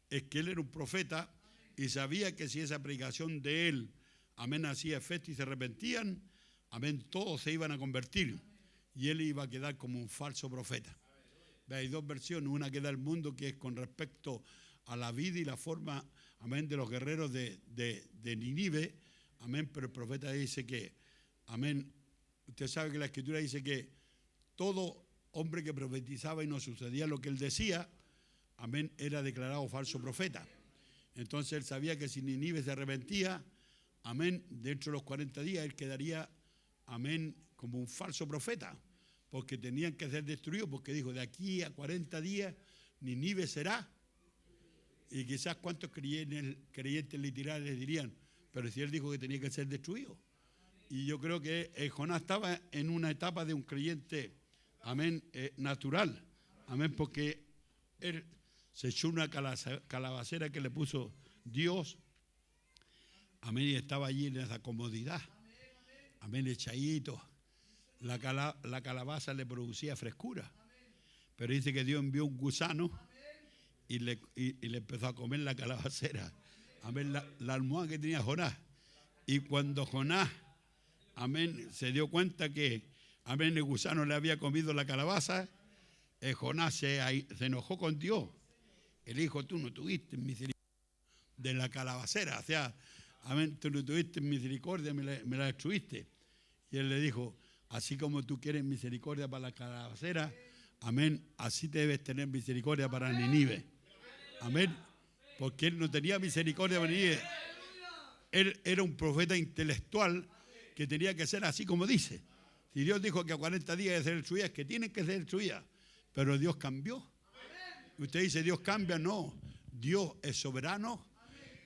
es que él era un profeta y sabía que si esa predicación de él, amén, hacía efecto y se arrepentían, amén, todos se iban a convertir y él iba a quedar como un falso profeta. Hay dos versiones, una que da el mundo que es con respecto a la vida y la forma, amén, de los guerreros de Nínive, amén, pero el profeta dice que, amén, usted sabe que la escritura dice que todo hombre que profetizaba y no sucedía lo que él decía, amén, era declarado falso profeta. Entonces él sabía que si Nínive se arrepentía, amén, dentro de los 40 días él quedaría, amén, como un falso profeta, porque tenían que ser destruidos, porque dijo, de aquí a 40 días Nínive será. Y quizás cuántos creyentes literales dirían, pero si él dijo que tenía que ser destruido. Y yo creo que Jonás estaba en una etapa de un creyente, amén, natural, amén, porque él se echó una calabacera que le puso Dios, amén, y estaba allí en esa comodidad, amén, echadito. La calabaza le producía frescura, pero dice que Dios envió un gusano y le empezó a comer la calabacera, amén, la almohada que tenía Jonás. Y cuando Jonás, amén, se dio cuenta que, amén, el gusano le había comido la calabaza, Jonás se enojó con Dios. Él dijo, tú no tuviste misericordia de la calabacera, o sea, amén, tú no tuviste misericordia, me la destruiste. Y él le dijo, así como tú quieres misericordia para la calabacera, amén, así debes tener misericordia para Nínive. Amén, porque él no tenía misericordia para Nínive. Él era un profeta intelectual que tenía que ser así como dice. Si Dios dijo que a 40 días de ser destruida, es que tienen que ser destruidas. Pero Dios cambió. Usted dice, Dios cambia. No, Dios es soberano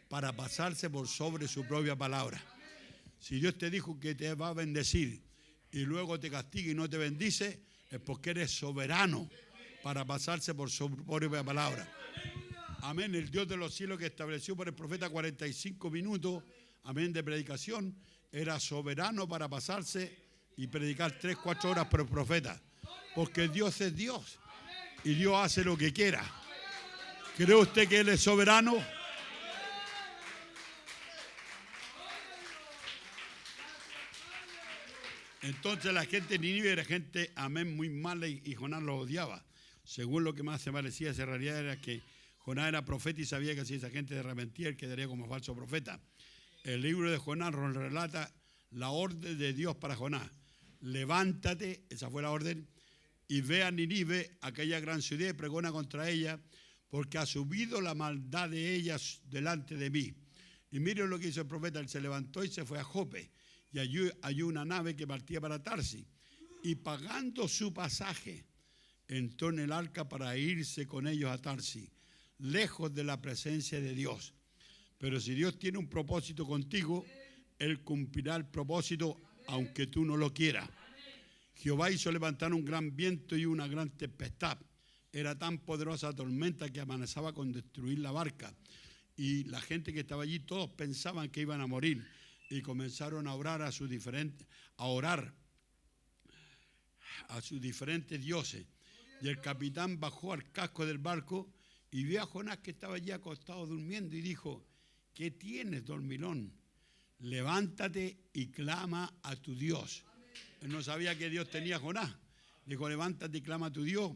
para pasarse por sobre su propia palabra. Si Dios te dijo que te va a bendecir y luego te castiga y no te bendice, es porque eres soberano para pasarse por su propia palabra. Amén. El Dios de los cielos que estableció por el profeta 45 minutos, amén, de predicación, era soberano para pasarse y predicar 3-4 horas por el profeta. Porque Dios es Dios y Dios hace lo que quiera. ¿Cree usted que Él es soberano? Entonces la gente de Nínive era gente, amén, muy mala y Jonás los odiaba. Según lo que más se parecía a esa realidad era que Jonás era profeta y sabía que si esa gente se arrepentía, él quedaría como falso profeta. El libro de Jonás relata la orden de Dios para Jonás. Levántate, esa fue la orden, y ve a Nínive, aquella gran ciudad, y pregona contra ella, porque ha subido la maldad de ellas delante de mí. Y miren lo que hizo el profeta, él se levantó y se fue a Jope, y allí hay una nave que partía para Tarsis, y pagando su pasaje, entró en el arca para irse con ellos a Tarsis, lejos de la presencia de Dios. Pero si Dios tiene un propósito contigo, Él cumplirá el propósito aunque tú no lo quieras. Jehová hizo levantar un gran viento y una gran tempestad. Era tan poderosa la tormenta que amenazaba con destruir la barca. Y la gente que estaba allí, todos pensaban que iban a morir. Y comenzaron a orar a sus diferentes dioses. Y el capitán bajó al casco del barco y vio a Jonás que estaba allí acostado durmiendo y dijo, ¿qué tienes, dormilón? Levántate y clama a tu Dios. Él no sabía que Dios tenía a Jonás. Dijo, levántate y clama a tu Dios.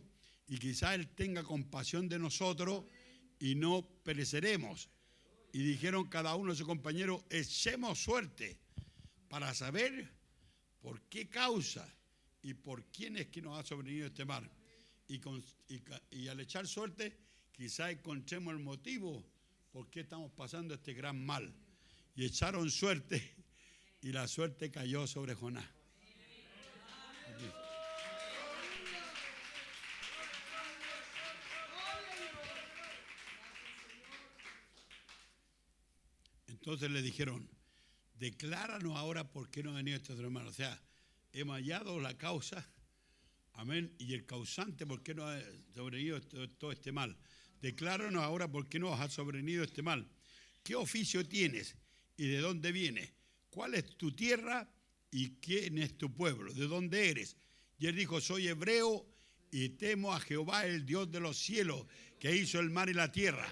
Y quizás Él tenga compasión de nosotros y no pereceremos. Y dijeron cada uno de sus compañeros, echemos suerte para saber por qué causa y por quién es que nos ha sobrevenido este mal. Y al echar suerte, quizás encontremos el motivo por qué estamos pasando este gran mal. Y echaron suerte y la suerte cayó sobre Jonás. Aquí. Entonces le dijeron, decláranos ahora por qué no ha venido este otro hermano. O sea, hemos hallado la causa, amén, y el causante por qué no ha sobrevenido todo este mal. Decláranos ahora por qué nos ha sobrevenido este mal. ¿Qué oficio tienes y de dónde vienes? ¿Cuál es tu tierra y quién es tu pueblo? ¿De dónde eres? Y él dijo, soy hebreo y temo a Jehová, el Dios de los cielos, que hizo el mar y la tierra.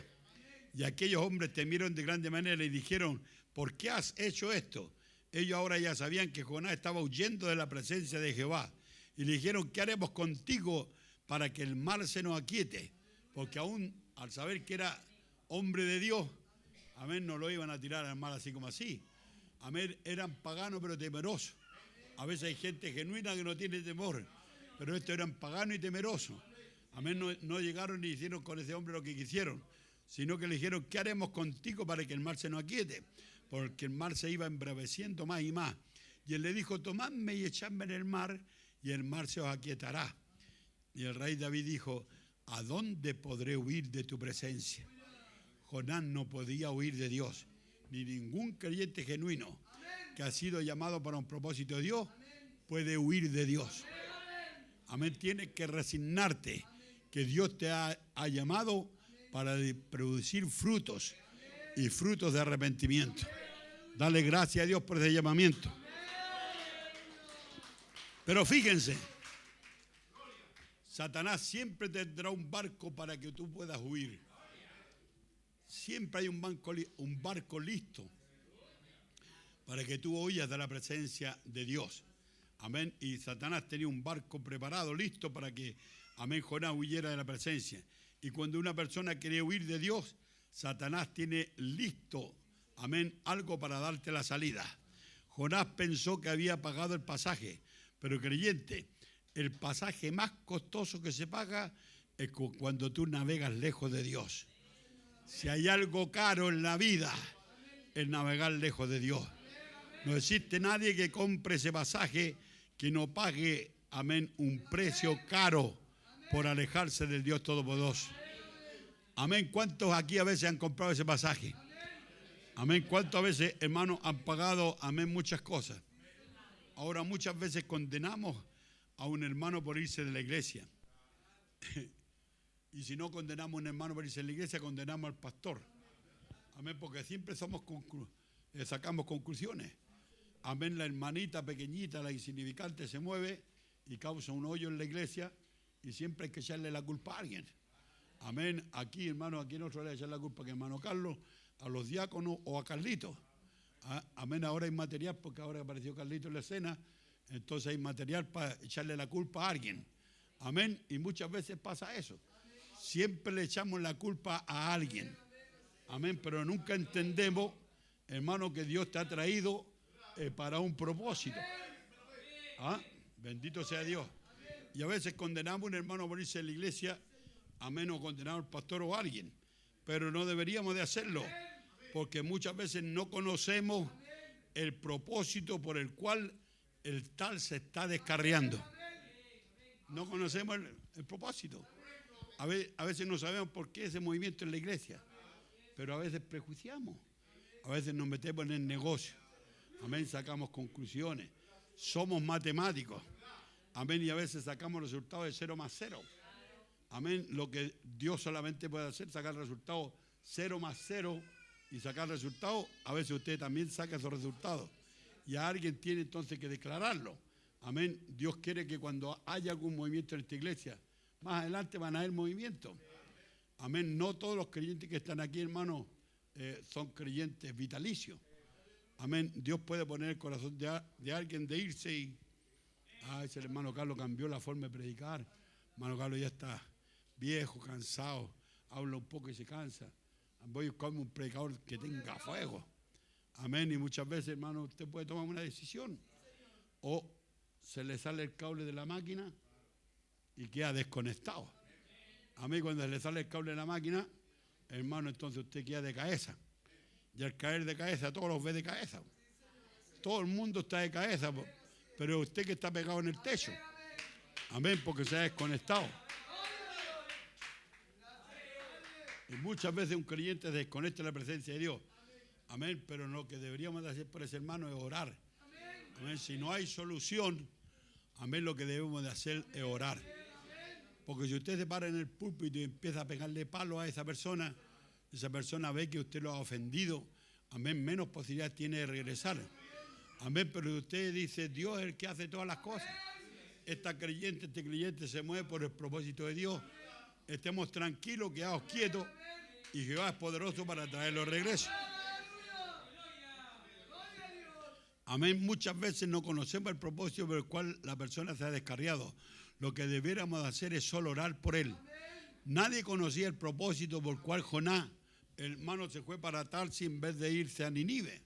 Y aquellos hombres temieron de grande manera y dijeron, ¿por qué has hecho esto? Ellos ahora ya sabían que Jonás estaba huyendo de la presencia de Jehová. Y le dijeron, ¿qué haremos contigo para que el mar se nos aquiete? Porque aún al saber que era hombre de Dios, amén, no lo iban a tirar al mar así como así. Amén, eran paganos pero temerosos. A veces hay gente genuina que no tiene temor, pero estos eran paganos y temerosos. Amén, no llegaron y hicieron con ese hombre lo que quisieron, sino que le dijeron, ¿qué haremos contigo para que el mar se nos aquiete? Porque el mar se iba embraveciendo más y más. Y él le dijo, tomadme y echadme en el mar, y el mar se os aquietará. Y el rey David dijo, ¿a dónde podré huir de tu presencia? Jonás no podía huir de Dios, ni ningún creyente genuino que ha sido llamado para un propósito de Dios puede huir de Dios. Amén, tienes que resignarte que Dios te ha llamado para producir frutos y frutos de arrepentimiento. Dale gracias a Dios por ese llamamiento. Pero fíjense, Satanás siempre tendrá un barco para que tú puedas huir. Siempre hay un barco listo para que tú huyas de la presencia de Dios. Amén. Y Satanás tenía un barco preparado, listo para que, amén, Jonás huyera de la presencia. Y cuando una persona quiere huir de Dios, Satanás tiene listo, amén, algo para darte la salida. Jonás pensó que había pagado el pasaje, pero creyente, el pasaje más costoso que se paga es cuando tú navegas lejos de Dios. Si hay algo caro en la vida, es navegar lejos de Dios. No existe nadie que compre ese pasaje que no pague, amén, un precio caro por alejarse del Dios Todopoderoso. Amén. ¿Cuántos aquí a veces han comprado ese pasaje? Amén. ¿Cuántas veces, hermanos, han pagado, amén, muchas cosas? Ahora muchas veces condenamos a un hermano por irse de la iglesia. Y si no condenamos a un hermano por irse de la iglesia, condenamos al pastor. Amén, porque siempre sacamos conclusiones. Amén, la hermanita pequeñita, la insignificante se mueve y causa un hoyo en la iglesia y siempre hay que echarle la culpa a alguien. Amén, aquí hermano, aquí nosotros le echamos la culpa a hermano Carlos, a los diáconos o a Carlitos. Amén, ahora hay material porque ahora apareció Carlitos en la escena, entonces hay material para echarle la culpa a alguien. Amén, y muchas veces pasa eso. Siempre le echamos la culpa a alguien. Amén, pero nunca entendemos, hermano, que Dios te ha traído para un propósito. Bendito sea Dios. Y a veces condenamos a un hermano por irse de la iglesia, amén, o condenamos al pastor o a alguien. Pero no deberíamos de hacerlo, porque muchas veces no conocemos el propósito por el cual el tal se está descarriando. No conocemos el propósito. A veces no sabemos por qué ese movimiento en la iglesia, pero a veces prejuiciamos. A veces nos metemos en el negocio. Amén, sacamos conclusiones. Somos matemáticos. Amén, y a veces sacamos resultados de 0 más 0. Amén, lo que Dios solamente puede hacer, sacar resultados 0 más 0 y sacar resultados. A veces usted también saca esos resultados. Y a alguien tiene entonces que declararlo. Amén, Dios quiere que cuando haya algún movimiento en esta iglesia, más adelante van a haber movimientos. Amén, no todos los creyentes que están aquí, hermanos, son creyentes vitalicios. Amén, Dios puede poner el corazón de alguien de irse y ese hermano Carlos cambió la forma de predicar. Hermano Carlos ya está viejo, cansado, habla un poco y se cansa. Voy a buscarme un predicador que tenga fuego. Amén, y muchas veces, hermano, usted puede tomar una decisión. O se le sale el cable de la máquina y queda desconectado. A mí cuando se le sale el cable de la máquina, hermano, entonces usted queda de cabeza. Y al caer de cabeza, todos los ve de cabeza. Todo el mundo está de cabeza, pero usted que está pegado en el techo. Amén, porque se ha desconectado. Y muchas veces un creyente desconecta la presencia de Dios. Amén, pero lo que deberíamos de hacer por ese hermano es orar. Amén, si no hay solución, amén, lo que debemos de hacer es orar. Porque si usted se para en el púlpito y empieza a pegarle palo a esa persona ve que usted lo ha ofendido, amén, menos posibilidad tiene de regresar. Amén, pero si usted dice, Dios es el que hace todas las cosas. Este creyente se mueve por el propósito de Dios. Estemos tranquilos, quedaos quietos y Jehová es poderoso para traerlo de regreso. Amén, muchas veces no conocemos el propósito por el cual la persona se ha descarriado. Lo que debiéramos hacer es solo orar por él. Nadie conocía el propósito por el cual Jonás, hermano, se fue para Tarsis en vez de irse a Nínive.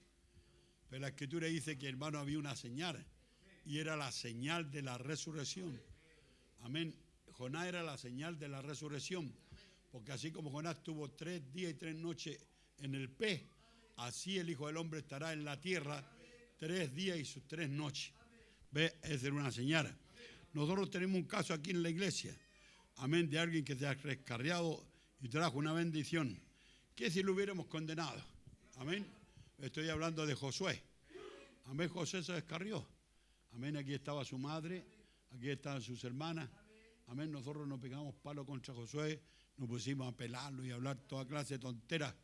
Pero la Escritura dice que, hermano, había una señal y era la señal de la resurrección. Amén. Jonás era la señal de la resurrección, porque así como Jonás tuvo 3 días y 3 noches en el pez, así el Hijo del Hombre estará en la tierra 3 días y sus 3 noches. ¿Ve? Esa era una señal. Nosotros tenemos un caso aquí en la iglesia, amén, de alguien que se ha descarriado y trajo una bendición. ¿Qué si lo hubiéramos condenado? Amén. Estoy hablando de Josué. Amén, José se descarrió. Amén, aquí estaba su madre, aquí estaban sus hermanas. Amén, nosotros nos pegamos palo contra Josué, nos pusimos a pelarlo y a hablar toda clase de tonteras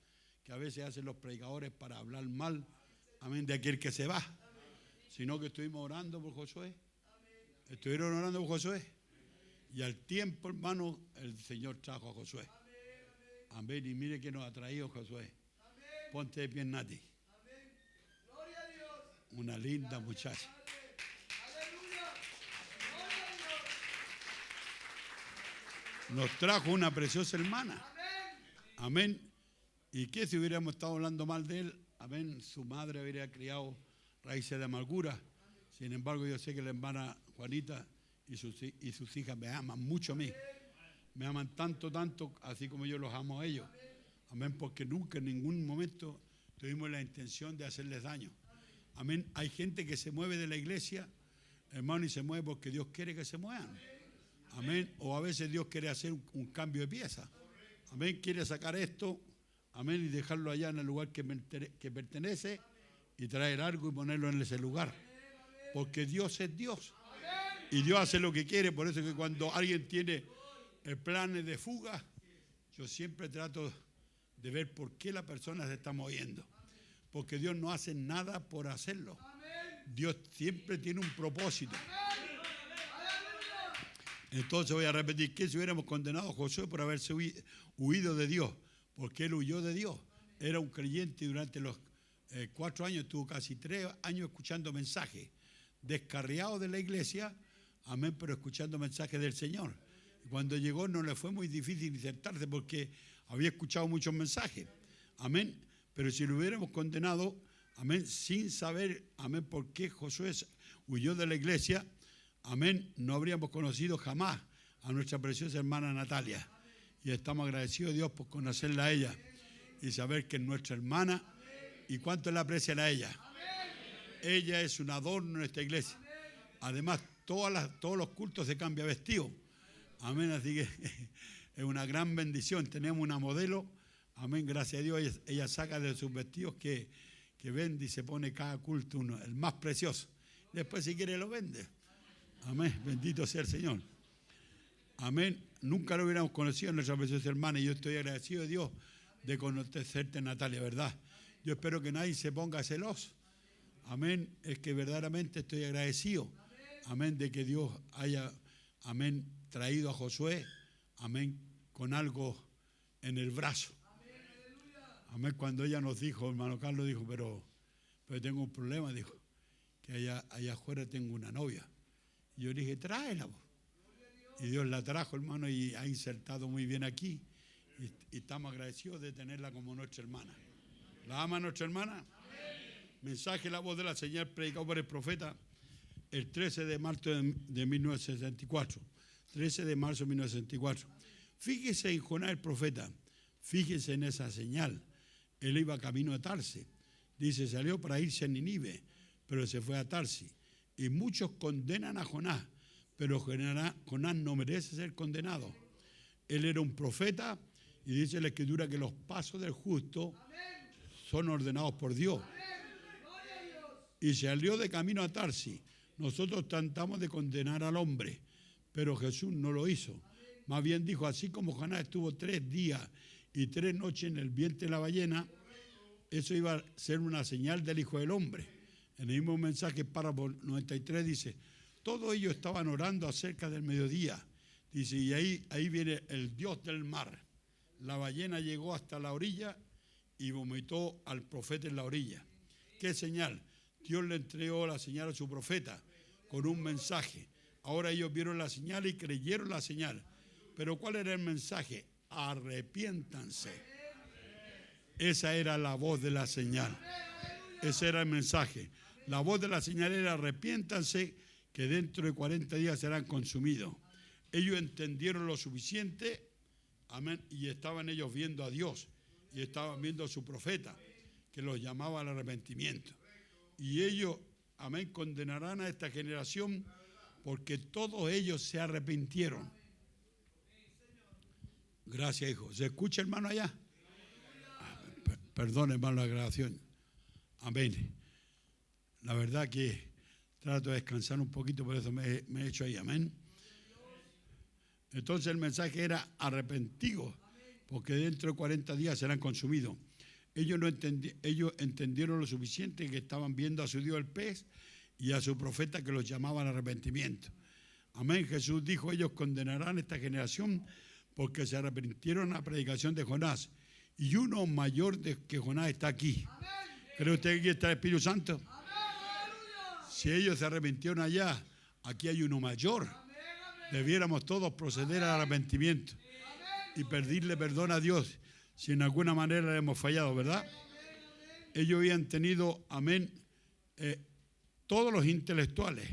que a veces hacen los predicadores para hablar mal, amén, de aquel que se va. Sino que estuvimos orando por Josué. Estuvieron orando por Josué. Y al tiempo, hermano, el Señor trajo a Josué. Amén, y mire que nos ha traído Josué. Ponte de pie, Nati. Una linda muchacha. Nos trajo una preciosa hermana. Amén. ¿Y qué si hubiéramos estado hablando mal de él? Amén. Su madre habría criado raíces de amargura. Sin embargo, yo sé que la hermana Juanita y sus hijas me aman mucho a mí. Me aman tanto, tanto, así como yo los amo a ellos. Amén, porque nunca en ningún momento tuvimos la intención de hacerles daño. Amén. Hay gente que se mueve de la iglesia, hermano, y se mueve porque Dios quiere que se muevan. Amén. O a veces Dios quiere hacer un cambio de pieza. Amén. Quiere sacar esto, amén, y dejarlo allá en el lugar que pertenece y traer algo y ponerlo en ese lugar. Porque Dios es Dios. Y Dios hace lo que quiere. Por eso que cuando alguien tiene planes de fuga, yo siempre trato de ver por qué la persona se está moviendo. Porque Dios no hace nada por hacerlo. Dios siempre tiene un propósito. Entonces voy a repetir, que si hubiéramos condenado a Josué por haberse huido de Dios, porque él huyó de Dios. Era un creyente y durante los 4 años, tuvo casi 3 años escuchando mensajes, descarriado de la iglesia, amén, pero escuchando mensajes del Señor. Y cuando llegó no le fue muy difícil insertarse porque había escuchado muchos mensajes, amén. Pero si lo hubiéramos condenado, amén, sin saber, amén, por qué Josué huyó de la iglesia, amén, no habríamos conocido jamás a nuestra preciosa hermana Natalia. Y estamos agradecidos a Dios por conocerla a ella y saber que es nuestra hermana y cuánto la aprecian a ella. Ella es un adorno en esta iglesia. Además, todos los cultos se cambia vestido. Amén, así que es una gran bendición. Tenemos una modelo, amén, gracias a Dios. Ella saca de sus vestidos que vende y se pone cada culto uno, el más precioso. Después, si quiere, lo vende. Amén, bendito sea el Señor. Amén. Nunca lo hubiéramos conocido a nuestra preciosa hermana y yo estoy agradecido de Dios de conocerte, Natalia, ¿verdad? Yo espero que nadie se ponga celoso. Amén. Es que verdaderamente estoy agradecido. Amén, de que Dios haya, amén, traído a Josué, amén, con algo en el brazo. Amén, cuando ella nos dijo, hermano Carlos dijo, pero tengo un problema, dijo, que allá afuera tengo una novia. Y yo le dije, tráela. Y Dios la trajo, hermano, y ha insertado muy bien aquí. Y estamos agradecidos de tenerla como nuestra hermana. ¿La ama nuestra hermana? Amén. Mensaje, la voz de la señal, predicado por el profeta el 13 de marzo de 1964. 13 de marzo de 1964. Fíjese en Jonás el profeta. Fíjese en esa señal. Él iba camino a Tarsis. Dice, salió para irse a Nínive, pero se fue a Tarsis. Y muchos condenan a Jonás, pero Jonás no merece ser condenado. Él era un profeta y dice la Escritura que los pasos del justo son ordenados por Dios. Y salió de camino a Tarsis. Nosotros tratamos de condenar al hombre, pero Jesús no lo hizo. Más bien dijo, así como Jonás estuvo 3 días y 3 noches en el vientre de la ballena, eso iba a ser una señal del Hijo del Hombre. En el mismo mensaje, párrafo 93, dice, todos ellos estaban orando acerca del mediodía. Dice, y ahí viene el Dios del mar. La ballena llegó hasta la orilla y vomitó al profeta en la orilla. ¿Qué señal? Dios le entregó la señal a su profeta con un mensaje. Ahora ellos vieron la señal y creyeron la señal. Pero ¿cuál era el mensaje? Arrepiéntanse. Esa era la voz de la señal. Ese era el mensaje. La voz de la señal era arrepiéntanse, que dentro de 40 días serán consumidos. Ellos entendieron lo suficiente, amén, y estaban ellos viendo a Dios, y estaban viendo a su profeta, que los llamaba al arrepentimiento. Y ellos, amén, condenarán a esta generación, porque todos ellos se arrepintieron. Gracias, hijo. ¿Se escucha, hermano, allá? Perdón, hermano, la grabación. Amén. La verdad que trato de descansar un poquito, por eso me he hecho ahí, amén. Entonces el mensaje era arrepentidos, porque dentro de 40 días serán consumidos. Ellos entendieron lo suficiente que estaban viendo a su Dios el pez y a su profeta que los llamaba al arrepentimiento. Amén. Jesús dijo, ellos condenarán a esta generación porque se arrepintieron a la predicación de Jonás. Y uno mayor que Jonás está aquí. ¿Cree usted que aquí está el Espíritu Santo? Si ellos se arrepintieron allá, aquí hay uno mayor. Debiéramos todos proceder al arrepentimiento y pedirle perdón a Dios si en alguna manera le hemos fallado, ¿verdad? Ellos habían tenido, amén, todos los intelectuales.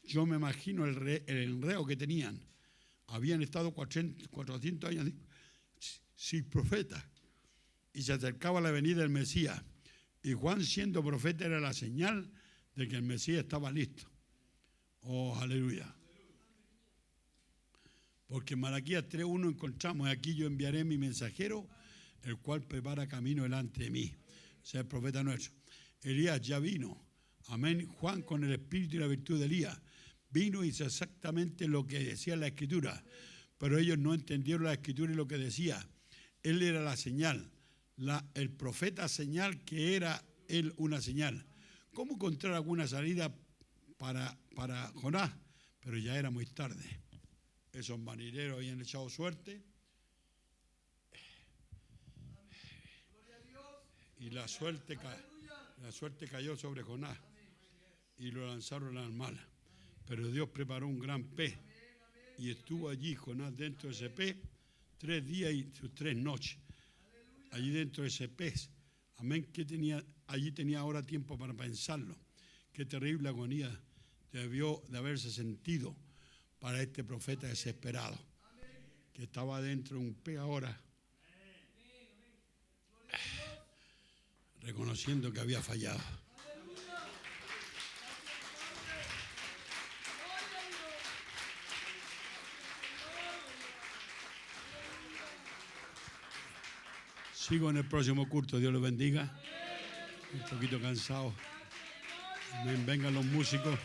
Yo me imagino el enredo que tenían. Habían estado 400 años sin profeta y se acercaba la venida del Mesías. Y Juan, siendo profeta, era la señal de que el Mesías estaba listo. Oh, aleluya. Porque en Malaquías 3:1 encontramos: aquí yo enviaré mi mensajero, el cual prepara camino delante de mí. O sea, el profeta nuestro. Elías ya vino. Amén. Juan, con el espíritu y la virtud de Elías, vino y hizo exactamente lo que decía la Escritura. Pero ellos no entendieron la Escritura y lo que decía. Él era la señal. El profeta señal, que era él una señal. ¿Cómo encontrar alguna salida para Jonás? Pero ya era muy tarde. Esos marineros habían echado suerte. Y la suerte cayó sobre Jonás y lo lanzaron al mar. Pero Dios preparó un gran pez y estuvo allí Jonás dentro de ese pez 3 días y 3 noches. Allí dentro de ese pez. Amén. Allí tenía ahora tiempo para pensarlo. Qué terrible agonía debió de haberse sentido para este profeta desesperado, que estaba dentro de un pez ahora, reconociendo que había fallado. Sigo en el próximo culto. Dios los bendiga. Un poquito cansado. Amén. Vengan los músicos.